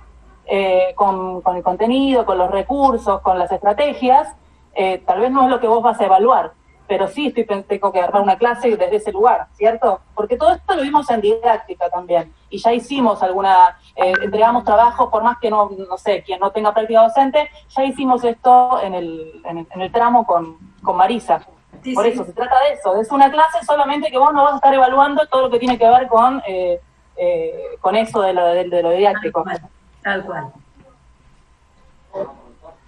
con el contenido, con los recursos, con las estrategias. Tal vez no es lo que vos vas a evaluar, pero sí tengo que armar una clase desde ese lugar, ¿cierto? Porque todo esto lo vimos en didáctica también, y ya hicimos entregamos trabajo, por más que no sé, quien no tenga práctica docente, ya hicimos esto en el tramo con Marisa. Sí, por eso, se trata de eso, es una clase solamente que vos no vas a estar evaluando todo lo que tiene que ver con eso de lo didáctico. Tal cual.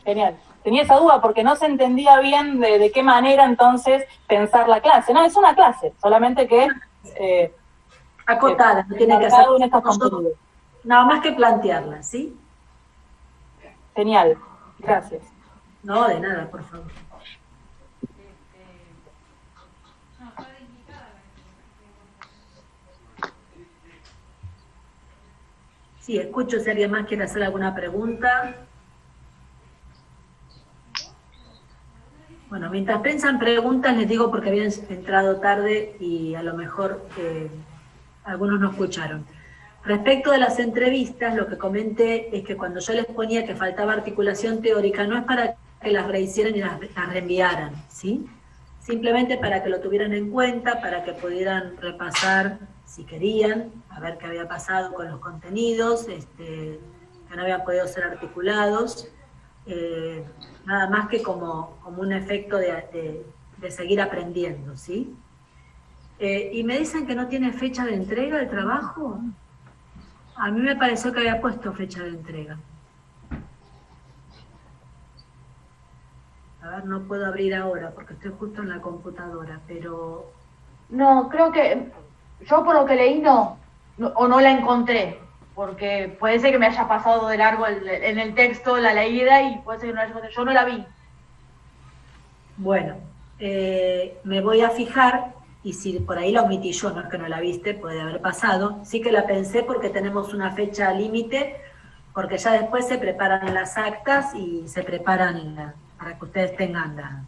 Genial. Tenía esa duda porque no se entendía bien de qué manera entonces pensar la clase. No, es una clase, solamente que acotada, no tiene que hacer nada más que plantearla, ¿sí? Genial, gracias. No, de nada, por favor. Sí, escucho si alguien más quiere hacer alguna pregunta. Bueno, mientras piensan preguntas, les digo porque habían entrado tarde y a lo mejor algunos no escucharon. Respecto de las entrevistas, lo que comenté es que cuando yo les ponía que faltaba articulación teórica, no es para que las rehicieran y las reenviaran, ¿sí? Simplemente para que lo tuvieran en cuenta, para que pudieran repasar, si querían, a ver qué había pasado con los contenidos, que no habían podido ser articulados, nada más que como un efecto de seguir aprendiendo, ¿sí? Y me dicen que no tiene fecha de entrega el trabajo. A mí me pareció que había puesto fecha de entrega. A ver, no puedo abrir ahora porque estoy justo en la computadora, pero... No, creo que yo por lo que leí no la encontré, porque puede ser que me haya pasado de largo en el texto la leída y puede ser que no la haya encontrado. Yo no la vi. Bueno, me voy a fijar, y si por ahí la omití yo, no es que no la viste, puede haber pasado. Sí que la pensé porque tenemos una fecha límite, porque ya después se preparan las actas y se preparan para que ustedes tengan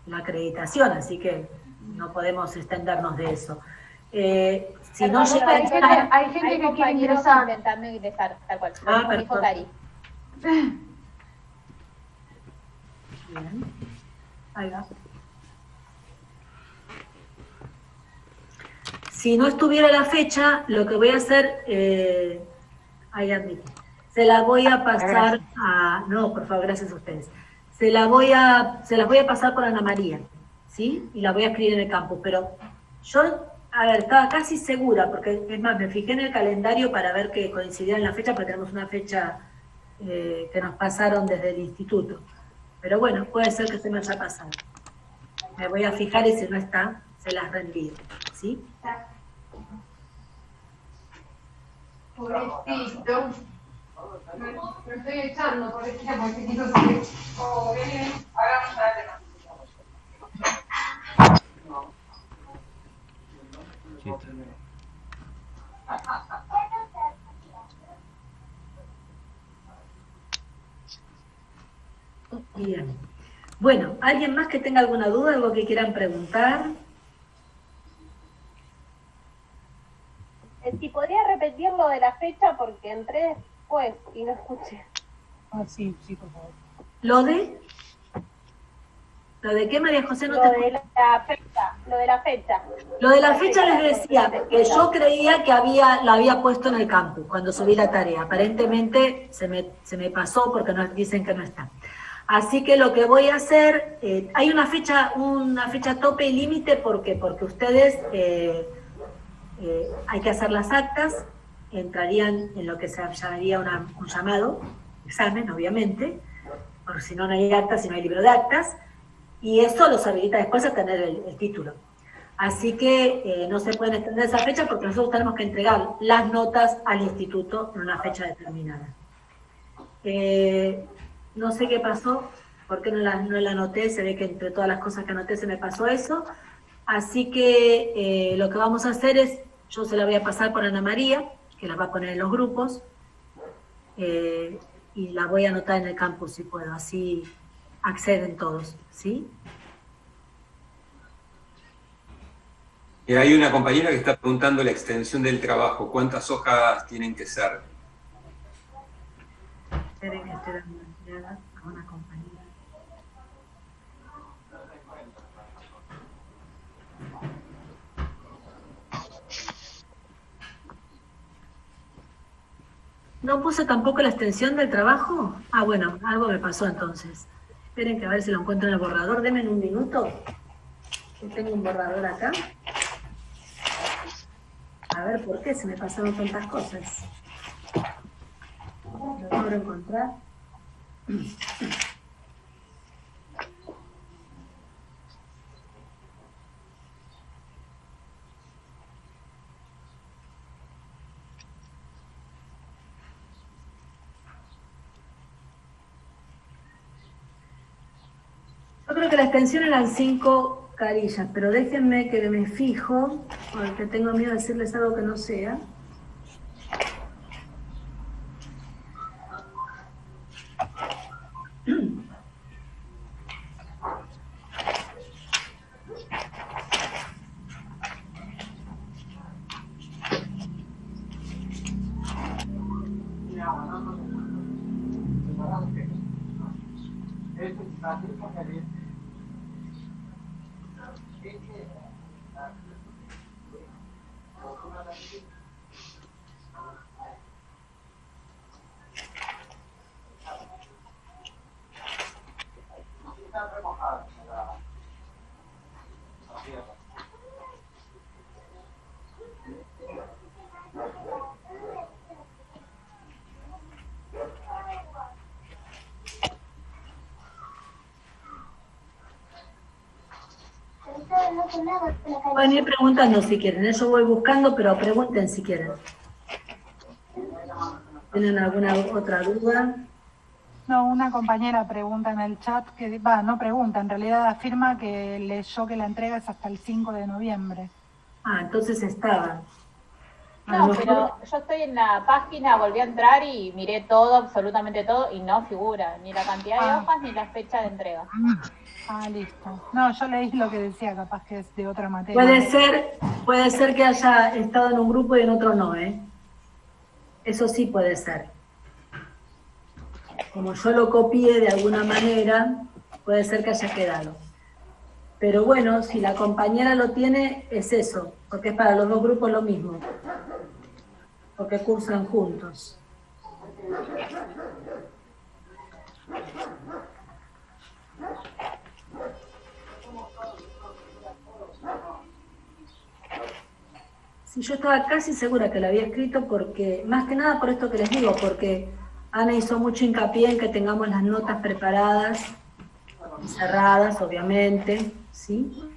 la acreditación, así que no podemos extendernos de eso. Si no llega a estar... Hay gente que quiere ingresar. Intentando ingresar, tal cual. Lo dijo Cari. Bien. Ahí va. Si no estuviera la fecha, lo que voy a hacer, ahí admití, se la voy a pasar a... No, por favor, gracias a ustedes. Se las voy a pasar por Ana María, ¿sí? Y la voy a escribir en el campus, pero yo, a ver, estaba casi segura, porque es más, me fijé en el calendario para ver que coincidía en la fecha, porque tenemos una fecha que nos pasaron desde el instituto. Pero bueno, puede ser que se me haya pasado. Me voy a fijar y si no está, se las reenvío, ¿sí? Pobrecito. Me estoy echando, pobrecito, porque quiero como viene, hagamos la tema. Bien. Bueno, ¿alguien más que tenga alguna duda, algo que quieran preguntar? Si podría repetir lo de la fecha porque entré después y no escuché. Ah, sí, por favor. ¿Lo de qué, María José? Lo de la fecha. Lo de la fecha les decía que yo creía que la había puesto en el campus cuando subí la tarea. Aparentemente se me pasó porque nos dicen que no está. Así que lo que voy a hacer, hay una fecha tope y límite porque ustedes hay que hacer las actas, entrarían en lo que se llamaría un llamado, examen, obviamente, porque si no, no hay actas, si no hay libro de actas, y eso los habilita después a tener el título. Así que no se pueden extender esa fecha porque nosotros tenemos que entregar las notas al instituto en una fecha determinada. No sé qué pasó, porque no la anoté, se ve que entre todas las cosas que anoté se me pasó eso. Así que lo que vamos a hacer es, yo se la voy a pasar por Ana María, que la va a poner en los grupos, y la voy a anotar en el campus si puedo, así acceden todos, ¿sí? Hay una compañera que está preguntando la extensión del trabajo, ¿cuántas hojas tienen que ser? Esperen que estoy dando entrada a una compañera. ¿No puse tampoco la extensión del trabajo? Ah, bueno, algo me pasó entonces. Esperen que a ver si lo encuentro en el borrador. Denme un minuto. Yo tengo un borrador acá. A ver por qué se me pasaron tantas cosas. Lo logro encontrar. Yo creo que la extensión eran 5 carillas, pero déjenme que me fijo, porque tengo miedo de decirles algo que no sea. Pueden ir preguntando si quieren, yo voy buscando, pero pregunten si quieren. ¿Tienen alguna otra duda? No, una compañera pregunta en el chat, que no pregunta, en realidad afirma que leyó que la entrega es hasta el 5 de noviembre. Ah, entonces estaba. No, pero yo estoy en la página, volví a entrar y miré todo, absolutamente todo, y no figura ni la cantidad de hojas ni la fecha de entrega. Ah, listo. No, yo leí lo que decía, capaz que es de otra materia. Puede ser que haya estado en un grupo y en otro no, ¿eh? Eso sí puede ser. Como yo lo copié de alguna manera, puede ser que haya quedado. Pero bueno, si la compañera lo tiene, es eso, porque es para los dos grupos lo mismo, porque cursan juntos. Sí, yo estaba casi segura que lo había escrito porque, más que nada por esto que les digo, porque Ana hizo mucho hincapié en que tengamos las notas preparadas, cerradas, obviamente, ¿sí?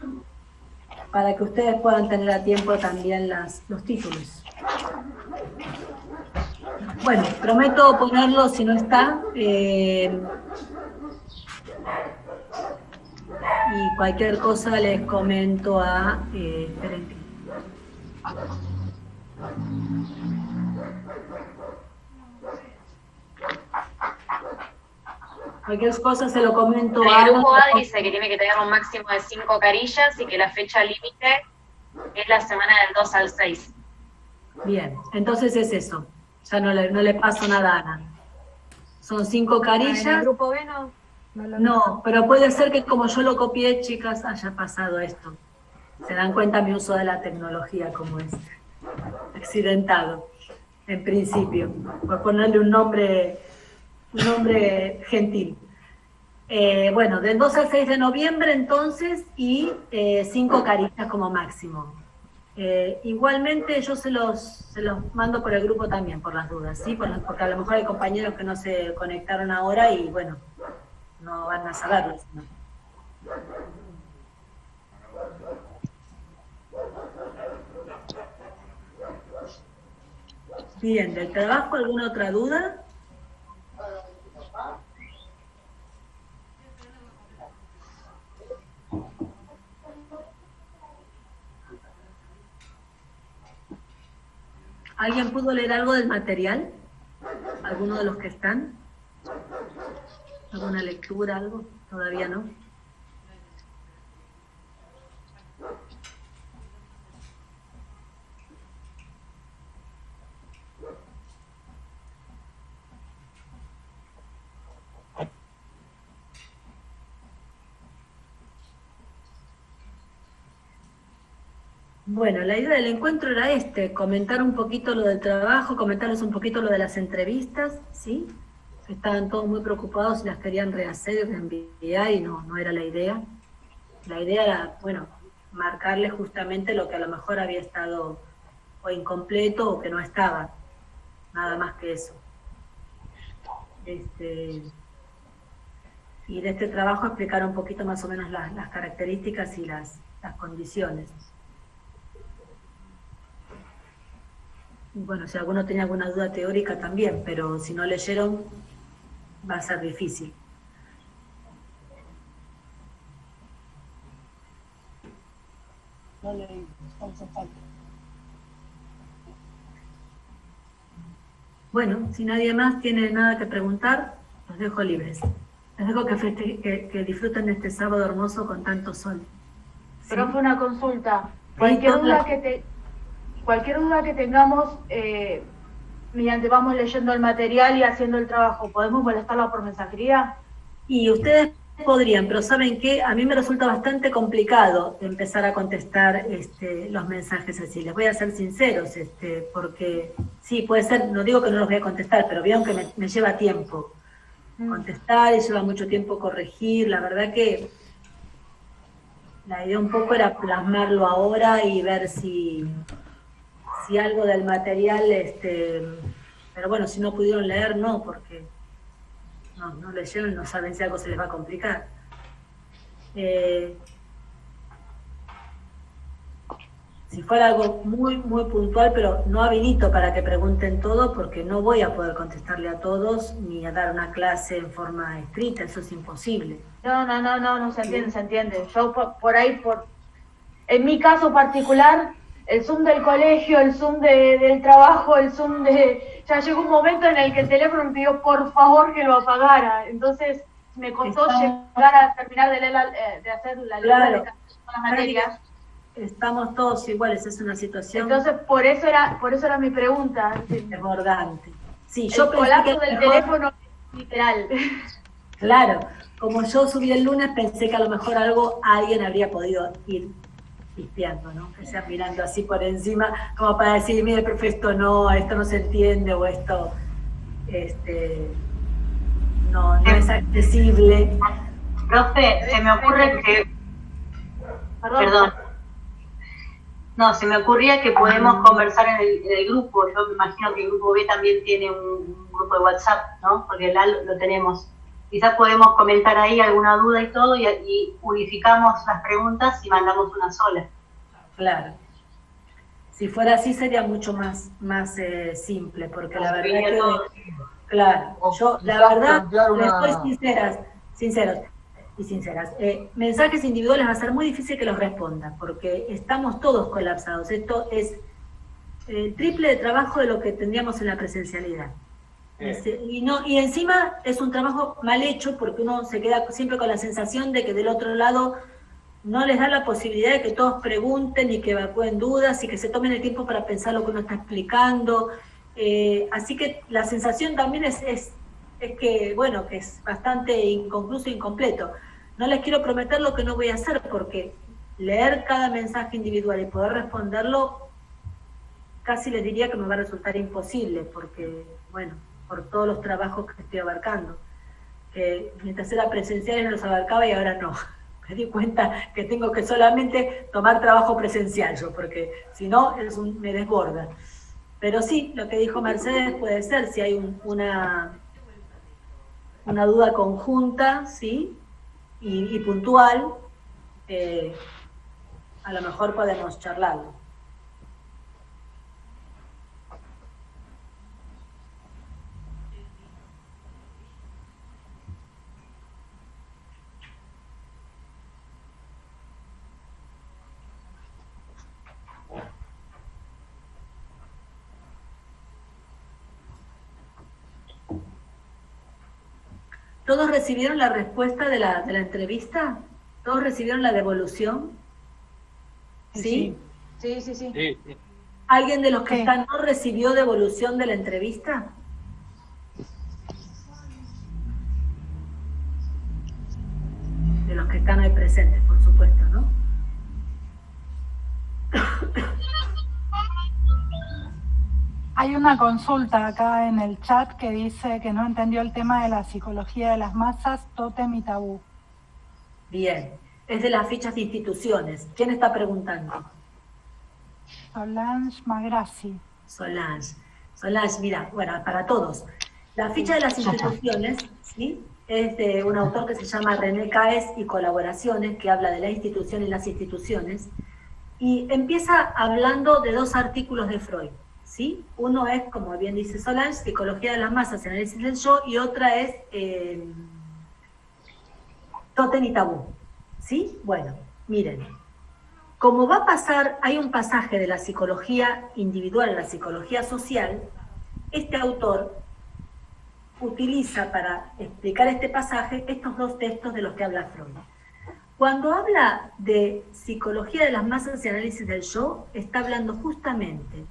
Para que ustedes puedan tener a tiempo también los títulos. Bueno, prometo ponerlo si no está. Y cualquier cosa les comento a... esperen. Cualquier cosa se lo comento En a... el grupo A dice que tiene que tener un máximo de 5 carillas y que la fecha límite es la semana del 2 al 6. Bien, entonces es eso. Ya no le paso nada a Ana. Son 5 carillas. ¿En el grupo B no? No, pero puede ser que como yo lo copié, chicas, haya pasado esto. Se dan cuenta mi uso de la tecnología como es. Accidentado, en principio. Por ponerle un nombre gentil. Bueno, del 2 al 6 de noviembre entonces, y 5 carillas como máximo. Igualmente yo se los mando por el grupo también, por las dudas, ¿sí? Porque a lo mejor hay compañeros que no se conectaron ahora y bueno, no van a saberlo. ¿No? Bien, ¿del trabajo alguna otra duda? ¿Alguien pudo leer algo del material? ¿Alguno de los que están? ¿Alguna lectura, algo? ¿Todavía no? Bueno, la idea del encuentro era comentar un poquito lo del trabajo, comentarles un poquito lo de las entrevistas, ¿sí? Estaban todos muy preocupados y las querían rehacer y reenviar y no era la idea. La idea era, bueno, marcarles justamente lo que a lo mejor había estado o incompleto o que no estaba, nada más que eso. Y de este trabajo explicar un poquito más o menos las características y las condiciones. Bueno, si alguno tenía alguna duda teórica también, pero si no leyeron va a ser difícil. No leí, Bueno, si nadie más tiene nada que preguntar, los dejo libres. Les dejo que disfruten de este sábado hermoso con tanto sol. ¿Sí? Profe, una consulta. Cualquier duda que tengamos, mediante vamos leyendo el material y haciendo el trabajo, ¿podemos molestarla por mensajería? Y ustedes podrían, pero ¿saben qué? A mí me resulta bastante complicado empezar a contestar los mensajes así. Les voy a ser sinceros, porque sí, puede ser, no digo que no los voy a contestar, pero vieron que me lleva tiempo contestar y lleva mucho tiempo corregir. La verdad que la idea un poco era plasmarlo ahora y ver si algo del material, pero bueno, si no pudieron leer, no, porque no leyeron, no saben si algo se les va a complicar. Si fuera algo muy, muy puntual, pero no habilito para que pregunten todo, porque no voy a poder contestarle a todos, ni a dar una clase en forma escrita, eso es imposible. No, se entiende. Yo por ahí, en mi caso particular, el Zoom del colegio, el Zoom del trabajo, el Zoom ya llegó un momento en el que el teléfono me pidió por favor que lo apagara, entonces me costó llegar a terminar de hacer la lectura de las materias. Estamos todos iguales, es una situación... Entonces, por eso era mi pregunta. Desbordante. Sí, el colapso del teléfono literal. Claro, como yo subí el lunes, pensé que a lo mejor alguien habría podido ir pispeando, ¿no? Que sea mirando así por encima, como para decir, mire, profe, esto no se entiende, o esto no es accesible. Profe, se me ocurre que... Perdón. No, se me ocurría que podemos conversar en el grupo. Yo me imagino que el grupo B también tiene un grupo de WhatsApp, ¿no? Porque lo tenemos. Quizás podemos comentar ahí alguna duda y todo, y unificamos las preguntas y mandamos una sola. Claro. Si fuera así sería mucho más simple, porque la verdad que... Claro, yo la verdad, les soy sinceros y sinceras. Mensajes individuales va a ser muy difícil que los responda, porque estamos todos colapsados. Esto es el triple de trabajo de lo que tendríamos en la presencialidad. Y encima es un trabajo mal hecho, porque uno se queda siempre con la sensación de que del otro lado no les da la posibilidad de que todos pregunten y que evacúen dudas y que se tomen el tiempo para pensar lo que uno está explicando. Así que la sensación también es que, bueno, que es bastante inconcluso e incompleto. No les quiero prometer lo que no voy a hacer, porque leer cada mensaje individual y poder responderlo, casi les diría que me va a resultar imposible, porque, bueno, por todos los trabajos que estoy abarcando, que mientras era presencial los abarcaba y ahora no. Me di cuenta que tengo que solamente tomar trabajo presencial yo, porque si no me desborda. Pero sí, lo que dijo Mercedes puede ser, si hay una duda conjunta, ¿sí? Y puntual, a lo mejor podemos charlarlo. ¿Todos recibieron la respuesta de la entrevista? ¿Todos recibieron la devolución? ¿Sí? Sí. ¿Alguien de los que están no recibió devolución de la entrevista? De los que están ahí presentes, por supuesto, ¿no? Hay una consulta acá en el chat que dice que no entendió el tema de la psicología de las masas, tótem y tabú. Bien, es de las fichas de instituciones. ¿Quién está preguntando? Solange Magrassi. Solange, mira, bueno, para todos. La ficha de las instituciones, ¿sí? Es de un autor que se llama René Caes y Colaboraciones, que habla de la institución y las instituciones, y empieza hablando de 2 artículos de Freud. ¿Sí? Uno es, como bien dice Solange, Psicología de las masas, análisis del yo, y otra es tótem y tabú. ¿Sí? Bueno, miren, como va a pasar, hay un pasaje de la psicología individual, la psicología social, este autor utiliza para explicar este pasaje estos 2 textos de los que habla Freud. Cuando habla de psicología de las masas y análisis del yo, está hablando justamente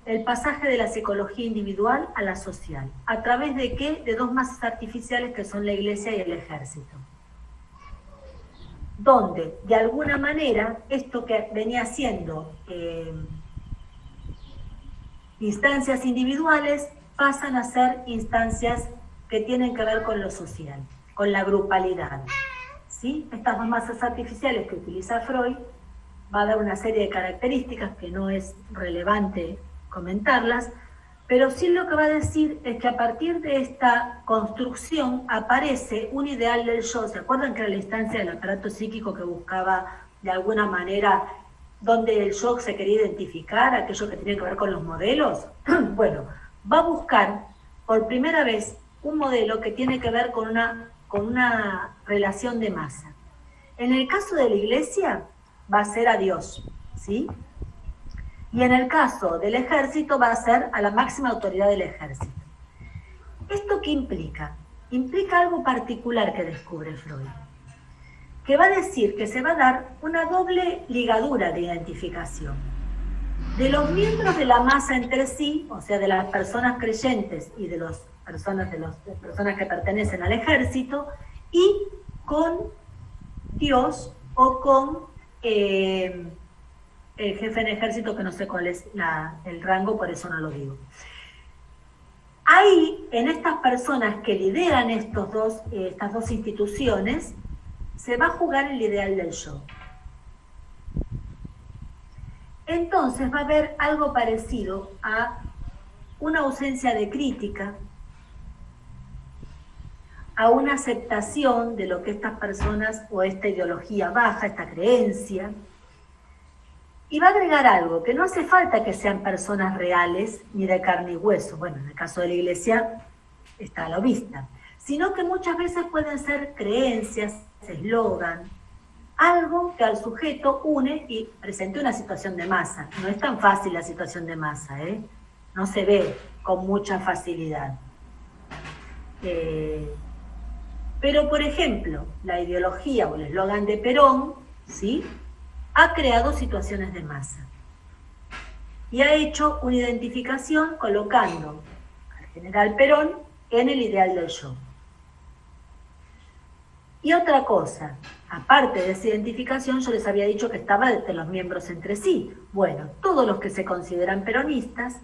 el pasaje de la psicología individual a la social. ¿A través de qué? De 2 masas artificiales que son la iglesia y el ejército. donde de alguna manera esto que venía siendo instancias individuales pasan a ser instancias que tienen que ver con lo social, con la grupalidad. ¿Sí? Estas dos masas artificiales que utiliza Freud va a dar una serie de características que no es relevante comentarlas, pero sí lo que va a decir es que a partir de esta construcción aparece un ideal del yo. ¿Se acuerdan que era la instancia del aparato psíquico que buscaba de alguna manera donde el yo se quería identificar, aquello que tiene que ver con los modelos? Bueno, va a buscar por primera vez un modelo que tiene que ver con una relación de masa. En el caso de la Iglesia va a ser a Dios, ¿sí? Y en el caso del ejército va a ser a la máxima autoridad del ejército. ¿Esto qué implica? Implica algo particular que descubre Freud, que va a decir que se va a dar una doble ligadura de identificación de los miembros de la masa entre sí, o sea, de las personas creyentes y de las personas que pertenecen al ejército, y con Dios o con el jefe en ejército, que no sé cuál es el rango, por eso no lo digo. Ahí, en estas personas que lideran estas dos instituciones, se va a jugar el ideal del yo. Entonces va a haber algo parecido a una ausencia de crítica, a una aceptación de lo que estas personas o esta ideología baja, esta creencia, y va a agregar algo, que no hace falta que sean personas reales ni de carne y hueso, bueno, en el caso de la Iglesia está a la vista, sino que muchas veces pueden ser creencias, eslogan, algo que al sujeto une y presenta una situación de masa. No es tan fácil la situación de masa, ¿eh? No se ve con mucha facilidad. Pero, por ejemplo, la ideología o el eslogan de Perón, ¿sí?, ha creado situaciones de masa y ha hecho una identificación colocando al general Perón en el ideal del yo. Y otra cosa, aparte de esa identificación, yo les había dicho que estaba entre los miembros entre sí. Bueno, todos los que se consideran peronistas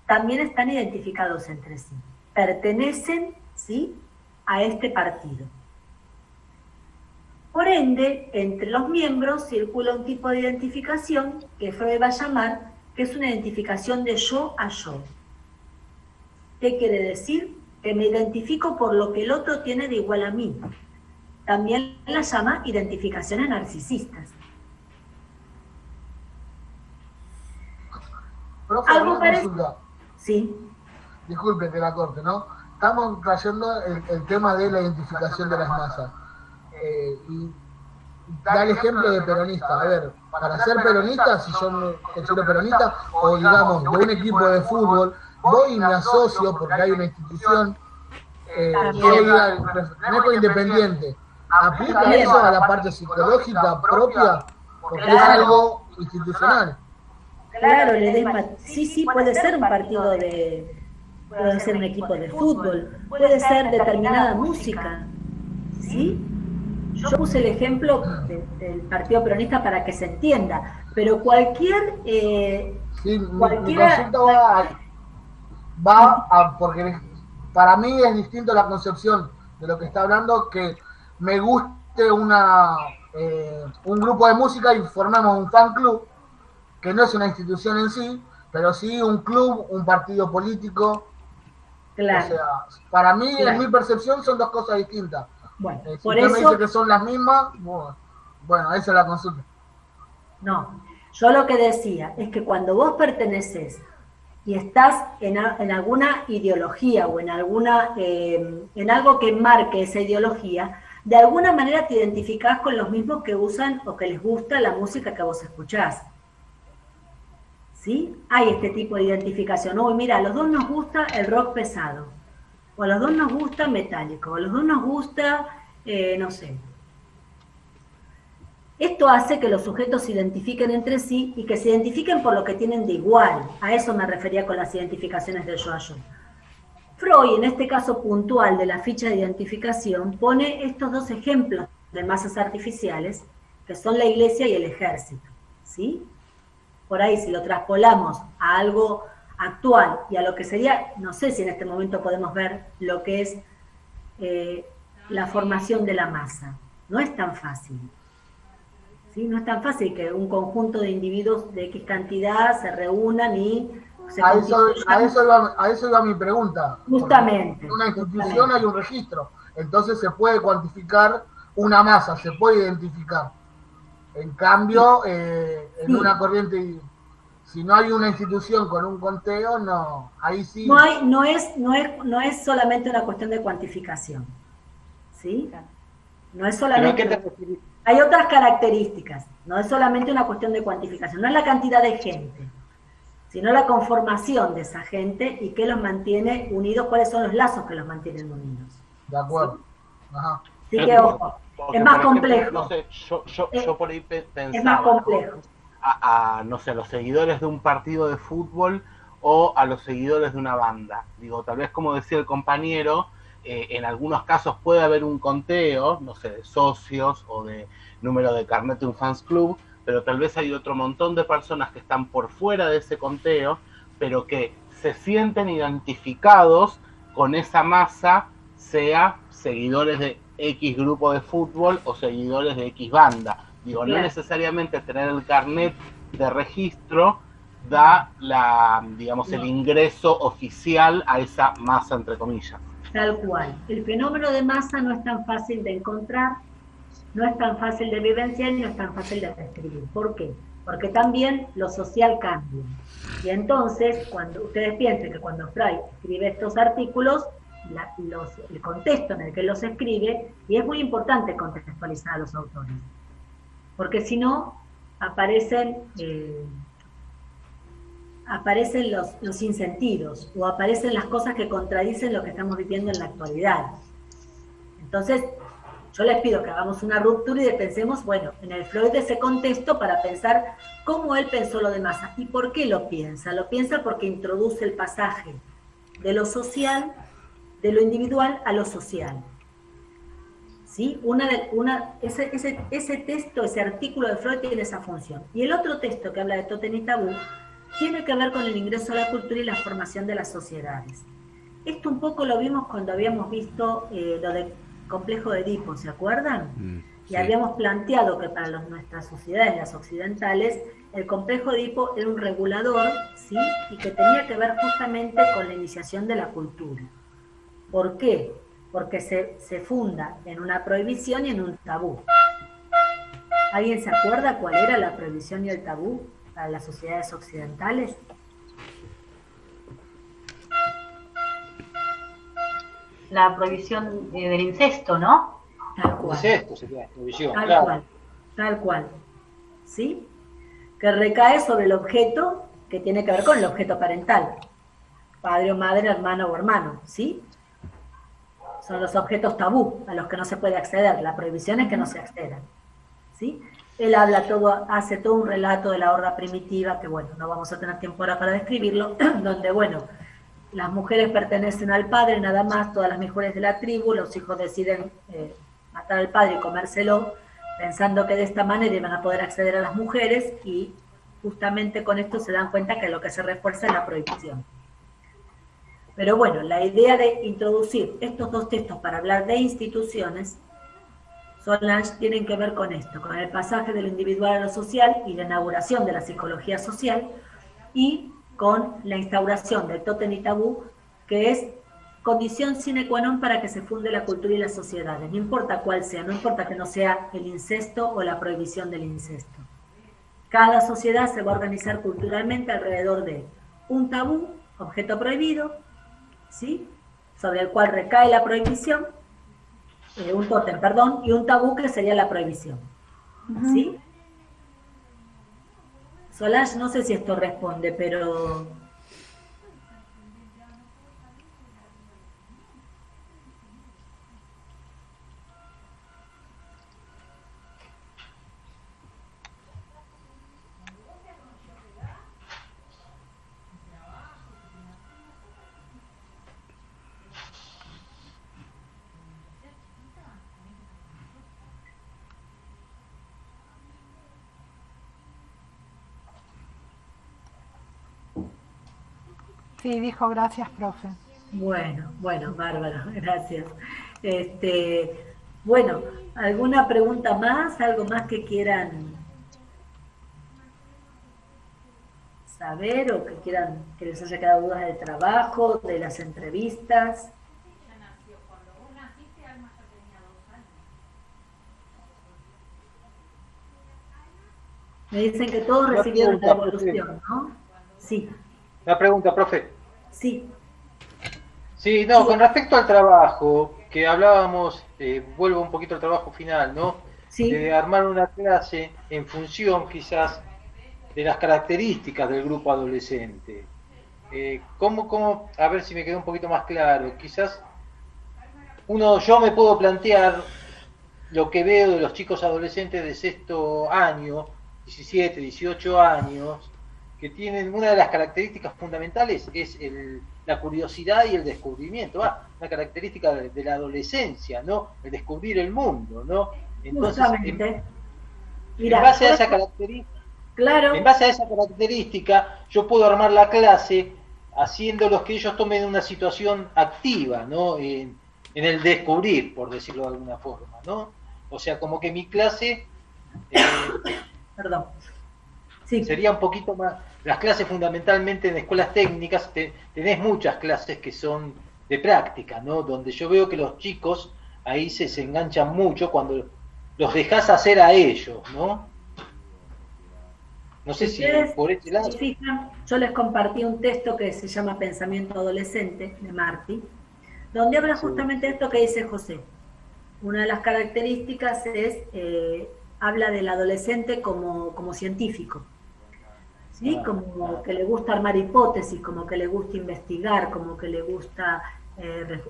también están identificados entre sí, pertenecen, ¿sí?, a este partido. Por ende, entre los miembros circula un tipo de identificación que Freud va a llamar, que es una identificación de yo a yo. ¿Qué quiere decir? Que me identifico por lo que el otro tiene de igual a mí. También la llama identificaciones narcisistas. Profe, ¿Algo una consulta. Sí. Disculpe que la corte, ¿no? Estamos trayendo el tema de la identificación de las masas. Y da el ejemplo de peronista. A ver, para ser peronista, si yo me considero peronista, o digamos, de un equipo de fútbol, voy y me asocio porque hay una institución, soy independiente. ¿Aplica eso a la parte psicológica propia? Porque es algo institucional. Claro, sí, puede ser un partido puede ser un equipo de fútbol, puede ser determinada música, ¿sí? Yo puse el ejemplo del Partido Peronista para que se entienda, pero cualquiera... mi consulta porque para mí es distinto la concepción de lo que está hablando, que me guste un grupo de música y formemos un fan club, que no es una institución en sí, pero sí un club, un partido político. Claro. O sea, para mí, claro, en mi percepción, son dos cosas distintas. Bueno, si por usted eso... me dice que son las mismas, bueno, esa es la consulta. No, yo lo que decía es que cuando vos perteneces y estás en alguna ideología o en algo que marque esa ideología, de alguna manera te identificás con los mismos que usan o que les gusta la música que vos escuchás. ¿Sí? Hay este tipo de identificación. Uy, mira, a los dos nos gusta el rock pesado, o a los dos nos gusta metálico, o a los dos nos gusta, no sé. Esto hace que los sujetos se identifiquen entre sí y que se identifiquen por lo que tienen de igual. A eso me refería con las identificaciones de yo a yo. Freud, en este caso puntual de la ficha de identificación, pone estos dos ejemplos de masas artificiales que son la iglesia y el ejército, ¿sí? Por ahí, si lo traspolamos a algo actual y a lo que sería, no sé si en este momento podemos ver lo que es la formación de la masa. No es tan fácil. ¿Sí? No es tan fácil que un conjunto de individuos de X cantidad se reúnan y se a eso iba mi pregunta. Justamente. En una institución hay un registro, entonces se puede cuantificar una masa, se puede identificar. En cambio, en una corriente, si no hay una institución con un conteo, no, ahí sí. No es solamente una cuestión de cuantificación, ¿sí? No es solamente. ¿Pero a qué te refieres? Hay otras características, no es solamente una cuestión de cuantificación, no es la cantidad de gente, sino la conformación de esa gente y qué los mantiene unidos, cuáles son los lazos que los mantienen unidos. De acuerdo. Ajá. Así que, ojo, Porque, es más por ejemplo, complejo. No sé, yo por ahí pensaba, es más complejo. No sé, a los seguidores de un partido de fútbol o a los seguidores de una banda. Digo, tal vez como decía el compañero, en algunos casos puede haber un conteo, no sé, de socios o de número de carnet de un fans club, pero tal vez hay otro montón de personas que están por fuera de ese conteo, pero que se sienten identificados con esa masa, sea seguidores de X grupo de fútbol o seguidores de X banda. Digo, no necesariamente tener el carnet de registro da el ingreso oficial a esa masa, entre comillas. Tal cual. El fenómeno de masa no es tan fácil de encontrar, no es tan fácil de vivenciar y no es tan fácil de describir. ¿Por qué? Porque también lo social cambia. Y entonces, cuando ustedes piensen que cuando Freud escribe estos artículos, el contexto en el que los escribe, y es muy importante contextualizar a los autores, porque si no, aparecen los sinsentidos, o aparecen las cosas que contradicen lo que estamos viviendo en la actualidad. Entonces, yo les pido que hagamos una ruptura y pensemos, bueno, en el Freud de ese contexto para pensar cómo él pensó lo de masa. ¿Y por qué lo piensa? Lo piensa porque introduce el pasaje de lo social, de lo individual a lo social. ¿Sí? Ese texto, ese artículo de Freud tiene esa función. Y el otro texto que habla de Tótem y Tabú tiene que ver con el ingreso a la cultura y la formación de las sociedades. Esto un poco lo vimos cuando habíamos visto lo del complejo de Edipo, ¿se acuerdan? Y habíamos planteado que para nuestras sociedades, las occidentales, el complejo de Edipo era un regulador, ¿sí? Y que tenía que ver justamente con la iniciación de la cultura. ¿Por qué? Porque se funda en una prohibición y en un tabú. ¿Alguien se acuerda cuál era la prohibición y el tabú para las sociedades occidentales? La prohibición del incesto, ¿no? Tal cual. Incesto sería la prohibición, Tal claro. cual, tal cual. ¿Sí? Que recae sobre el objeto que tiene que ver con el objeto parental. Padre o madre, hermano o hermano, ¿sí? Son los objetos tabú a los que no se puede acceder. La prohibición es que no se accedan, ¿sí? Él hace todo un relato de la horda primitiva, que bueno, no vamos a tener tiempo ahora para describirlo, donde bueno, las mujeres pertenecen al padre nada más, todas las mujeres de la tribu, los hijos deciden matar al padre y comérselo, pensando que de esta manera iban a poder acceder a las mujeres, y justamente con esto se dan cuenta que lo que se refuerza es la prohibición. Pero bueno, la idea de introducir estos dos textos para hablar de instituciones, Solange, tienen que ver con esto, con el pasaje de lo individual a lo social y la inauguración de la psicología social, y con la instauración del tótem y tabú, que es condición sine qua non para que se funde la cultura y las sociedades, no importa cuál sea, no importa que no sea el incesto o la prohibición del incesto. Cada sociedad se va a organizar culturalmente alrededor de un tabú, objeto prohibido, ¿sí? Sobre el cual recae la prohibición, un tótem, perdón, y un tabú que sería la prohibición, ¿sí? Solange, no sé si esto responde, pero... Sí, dijo gracias, profe. Bueno, bárbaro, gracias. Bueno, ¿alguna pregunta más? ¿Algo más que quieran saber o que quieran que les haya quedado dudas del trabajo, de las entrevistas? Me dicen que todos recibieron la evolución, ¿no? Sí. Una pregunta, profe. Sí. Sí, no, con respecto al trabajo, que hablábamos, vuelvo un poquito al trabajo final, ¿no? Sí. De armar una clase en función quizás de las características del grupo adolescente. ¿Cómo, a ver si me quedó un poquito más claro? Quizás yo me puedo plantear lo que veo de los chicos adolescentes de sexto año, 17, 18 años, que tienen una de las características fundamentales es la curiosidad y el descubrimiento, una característica de la adolescencia, ¿no? El descubrir el mundo, ¿no? Entonces, Mira, en base a esa característica, claro. En base a esa característica, yo puedo armar la clase haciéndolos que ellos tomen una situación activa, ¿no? En el descubrir, por decirlo de alguna forma, ¿no? O sea, como que mi clase Perdón. Sí. Sería un poquito más, las clases fundamentalmente en escuelas técnicas, tenés muchas clases que son de práctica, ¿no? Donde yo veo que los chicos ahí se enganchan mucho cuando los dejás hacer a ellos, ¿no? No sé si por este lado. Se fijan, yo les compartí un texto que se llama Pensamiento Adolescente, de Martí, donde habla justamente de esto que dice José. Una de las características es, habla del adolescente como científico, ¿sí? Como que le gusta armar hipótesis, como que le gusta investigar, como que le gusta,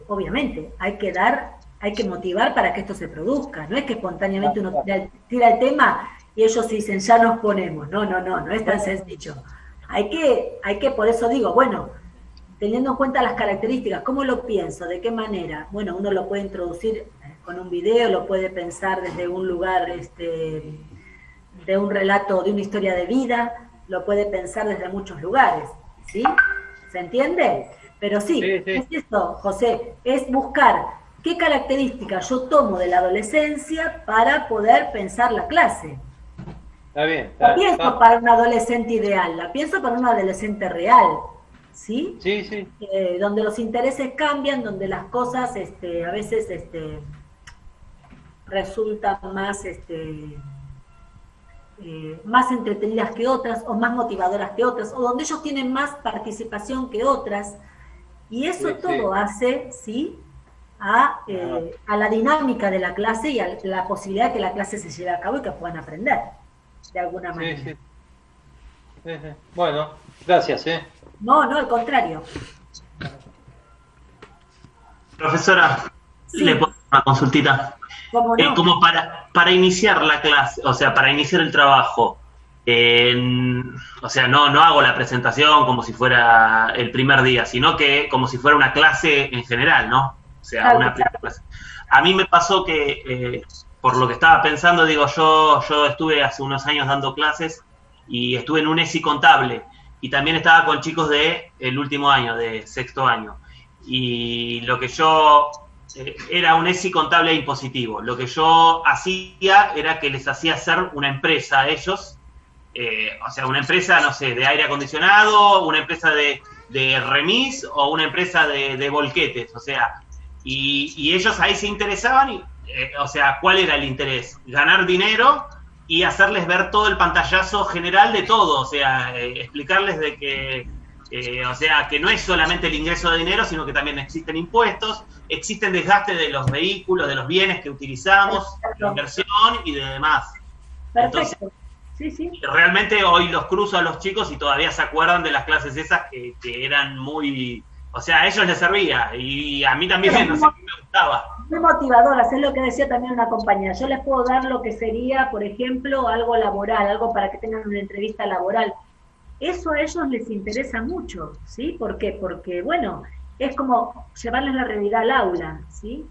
obviamente, hay que motivar para que esto se produzca, no es que espontáneamente uno tira el tema y ellos dicen, ya nos ponemos, no es tan sencillo. Hay que, por eso digo, bueno, teniendo en cuenta las características, ¿cómo lo pienso? ¿De qué manera? Bueno, uno lo puede introducir con un video, lo puede pensar desde un lugar, de un relato, de una historia de vida, lo puede pensar desde muchos lugares, ¿sí? ¿Se entiende? Pero sí. Es esto, José, es buscar qué características yo tomo de la adolescencia para poder pensar la clase. Está bien. La pienso para un adolescente ideal, la pienso para un adolescente real, ¿sí? Sí. Donde los intereses cambian, donde las cosas a veces resultan más entretenidas que otras, o más motivadoras que otras, o donde ellos tienen más participación que otras, y eso todo hace, ¿sí?, a la dinámica de la clase y a la posibilidad de que la clase se lleve a cabo y que puedan aprender de alguna manera. Sí. Bueno, gracias. No, al contrario. Profesora, ¿le puedo hacer una consultita? ¿Cómo no? Como para iniciar la clase, o sea, para iniciar el trabajo, o sea, no hago la presentación como si fuera el primer día, sino que como si fuera una clase en general, ¿no? O sea, una clase. A mí me pasó que, por lo que estaba pensando, digo, yo estuve hace unos años dando clases y estuve en un ESI contable y también estaba con chicos del último año, de sexto año. Y lo que yo... era un ESI contable e impositivo. Lo que yo hacía era que les hacía hacer una empresa a ellos, o sea, una empresa, no sé, de aire acondicionado, una empresa de remis o una empresa de volquetes, o sea, y ellos ahí se interesaban, y, o sea, ¿cuál era el interés? Ganar dinero y hacerles ver todo el pantallazo general de todo, o sea, explicarles de que, o sea, que no es solamente el ingreso de dinero, sino que también existen impuestos, existen desgastes de los vehículos, de los bienes que utilizamos, de inversión y de demás. Perfecto. Entonces, sí. Realmente hoy los cruzo a los chicos y todavía se acuerdan de las clases esas que eran muy... O sea, a ellos les servía y a mí también, no sé, me gustaba. Muy motivadoras, es lo que decía también una compañera. Yo les puedo dar lo que sería, por ejemplo, algo laboral, algo para que tengan una entrevista laboral. Eso a ellos les interesa mucho, ¿sí? ¿Por qué? Porque, bueno, es como llevarles la realidad al aula, ¿sí?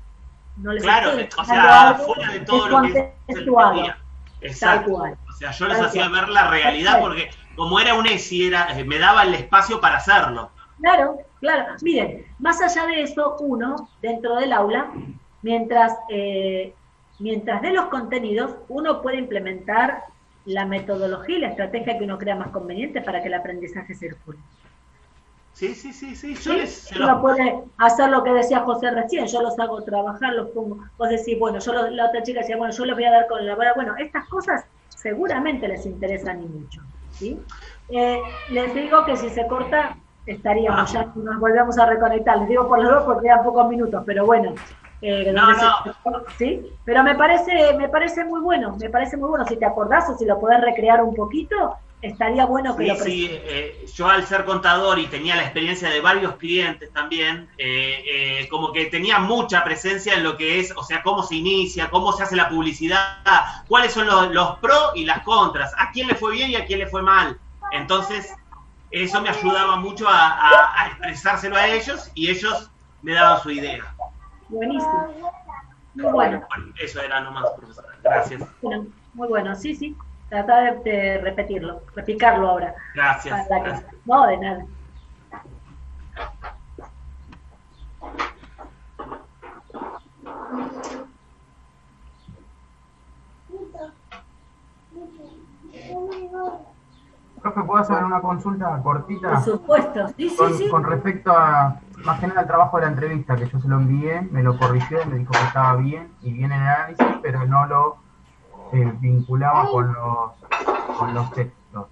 No les claro, o sea, fuera de todo lo que es el día. Exacto. O sea, yo les hacía ver la realidad porque como era un ESI, me daba el espacio para hacerlo. Claro, claro. Miren, más allá de eso, uno, dentro del aula, mientras dé los contenidos, uno puede implementar la metodología y la estrategia que uno crea más conveniente para que el aprendizaje circule. Sí. Uno puede hacer lo que decía José recién, yo los hago trabajar, los pongo, vos decís, bueno, la otra chica decía, bueno, yo les voy a dar con la vara, bueno, estas cosas seguramente les interesan y mucho, ¿sí? Les digo que si se corta, estaríamos ya, nos volvemos a reconectar, les digo por los dos porque quedan pocos minutos, pero bueno, ¿sí? Pero me parece muy bueno, si te acordás o si lo podés recrear un poquito, estaría bueno que lo presentes. Yo al ser contador y tenía la experiencia de varios clientes también, como que tenía mucha presencia en lo que es, o sea, cómo se inicia, cómo se hace la publicidad, cuáles son los pros y las contras, a quién le fue bien y a quién le fue mal. Entonces, eso me ayudaba mucho a expresárselo a ellos y ellos me daban su idea. Buenísimo. Muy bueno. Eso era nomás, profesora. Gracias. Bueno, muy bueno, sí. Trata de replicarlo ahora. Gracias. No, de nada. Profe, ¿puedo hacer una consulta cortita? Por supuesto, sí. Con respecto a, más que nada, al trabajo de la entrevista, que yo se lo envié, me lo corrigió, me dijo que estaba bien y bien en el análisis, pero no lo vinculaba con los textos.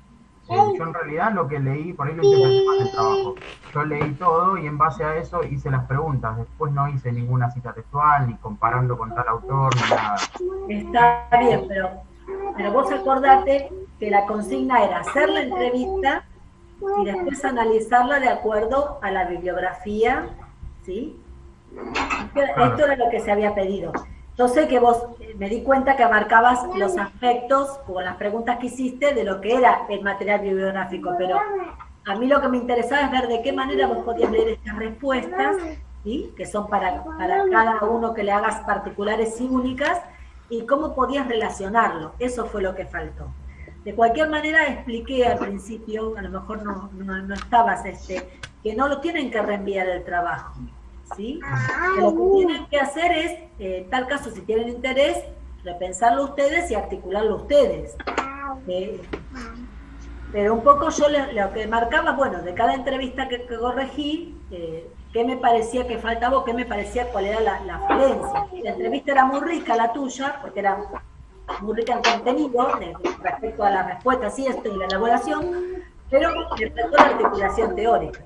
Yo en realidad lo que leí, por ahí lo interpreté mal el trabajo. Yo leí todo y en base a eso hice las preguntas. Después no hice ninguna cita textual, ni comparando con tal autor, ni nada. Está bien, pero vos acordate que la consigna era hacer la entrevista y después analizarla de acuerdo a la bibliografía, ¿sí? Esto era lo que se había pedido. Yo sé que vos, me di cuenta que abarcabas los aspectos, con las preguntas que hiciste, de lo que era el material bibliográfico, pero a mí lo que me interesaba es ver de qué manera vos podías leer estas respuestas, ¿sí? Que son para cada uno que le hagas particulares y únicas, y cómo podías relacionarlo. Eso fue lo que faltó. De cualquier manera expliqué al principio, a lo mejor no estabas, que no lo tienen que reenviar el trabajo, ¿sí? Que lo que tienen que hacer es, en tal caso, si tienen interés, repensarlo ustedes y articularlo ustedes. Pero un poco yo lo que marcaba, bueno, de cada entrevista que corregí, qué me parecía que faltaba o qué me parecía cuál era la falencia. La entrevista era muy rica, la tuya, porque era muy rica en contenido respecto a las respuestas y esto y la elaboración, pero le faltó la articulación teórica.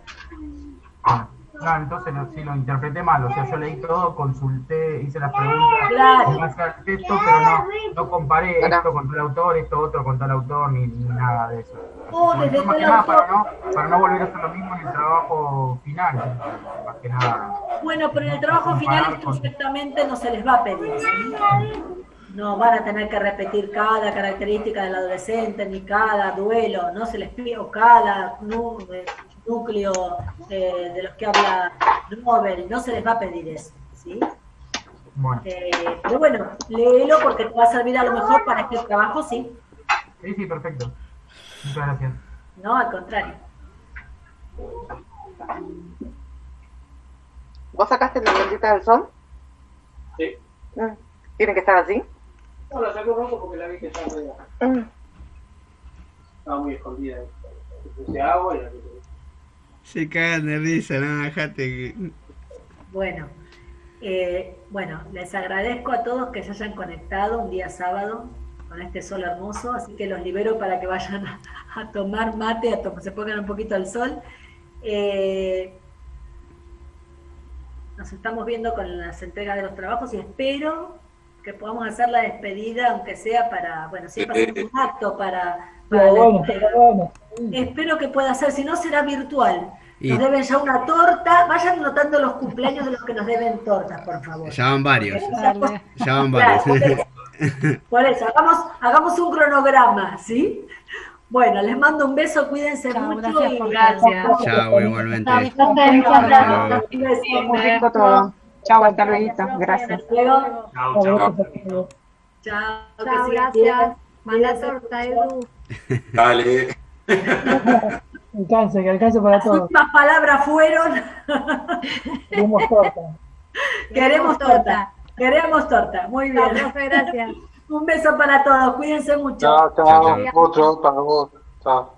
No, entonces sí lo interpreté mal, o sea, yo leí todo, consulté, hice las preguntas, claro, base al texto, pero no comparé esto con tal autor, esto otro con tal autor, ni nada de eso. Desde más que nada para no volver a hacer lo mismo en el trabajo final, más que nada. Bueno, pero en el trabajo final esto exactamente no se les va a pedir, ¿sí? No van a tener que repetir cada característica del adolescente, ni cada duelo, no se les pide, o cada núcleo de los que habla Nobel, no se les va a pedir eso, ¿sí? Bueno. Pero bueno, léelo porque te va a servir a lo mejor para este trabajo, ¿sí? Sí, perfecto. Muchas gracias. No, al contrario. ¿Vos sacaste la lentita del sol? Sí. ¿Tiene que estar así? No, la saco rojo porque la vi que estaba estaba muy escondida. Le puse agua y la puse. Se cagan de risa, no, dejate. Bueno, les agradezco a todos que se hayan conectado un día sábado con este sol hermoso, así que los libero para que vayan a tomar mate, se pongan un poquito al sol. Nos estamos viendo con las entregas de los trabajos y espero que podamos hacer la despedida, aunque sea para, siempre hacemos un acto para bueno. Espero que pueda ser, si no será virtual. Nos deben ya una torta, vayan notando los cumpleaños de los que nos deben tortas, por favor. Ya van varios. Ya van varios. Por eso, hagamos un cronograma, ¿sí? Bueno, les mando un beso, cuídense mucho. Gracias. Chao, igualmente. Muy rico todo. Chao, hasta luego. Gracias. Chao. Chao, gracias. Manda torta, Edu. Dale. Que alcance para Las todos. últimas palabras fueron. Queremos torta. Queremos torta. Queremos torta. Muy bien. Chao, profe, gracias. Un beso para todos. Cuídense mucho. Chao, chao. Otro para vos. Chao.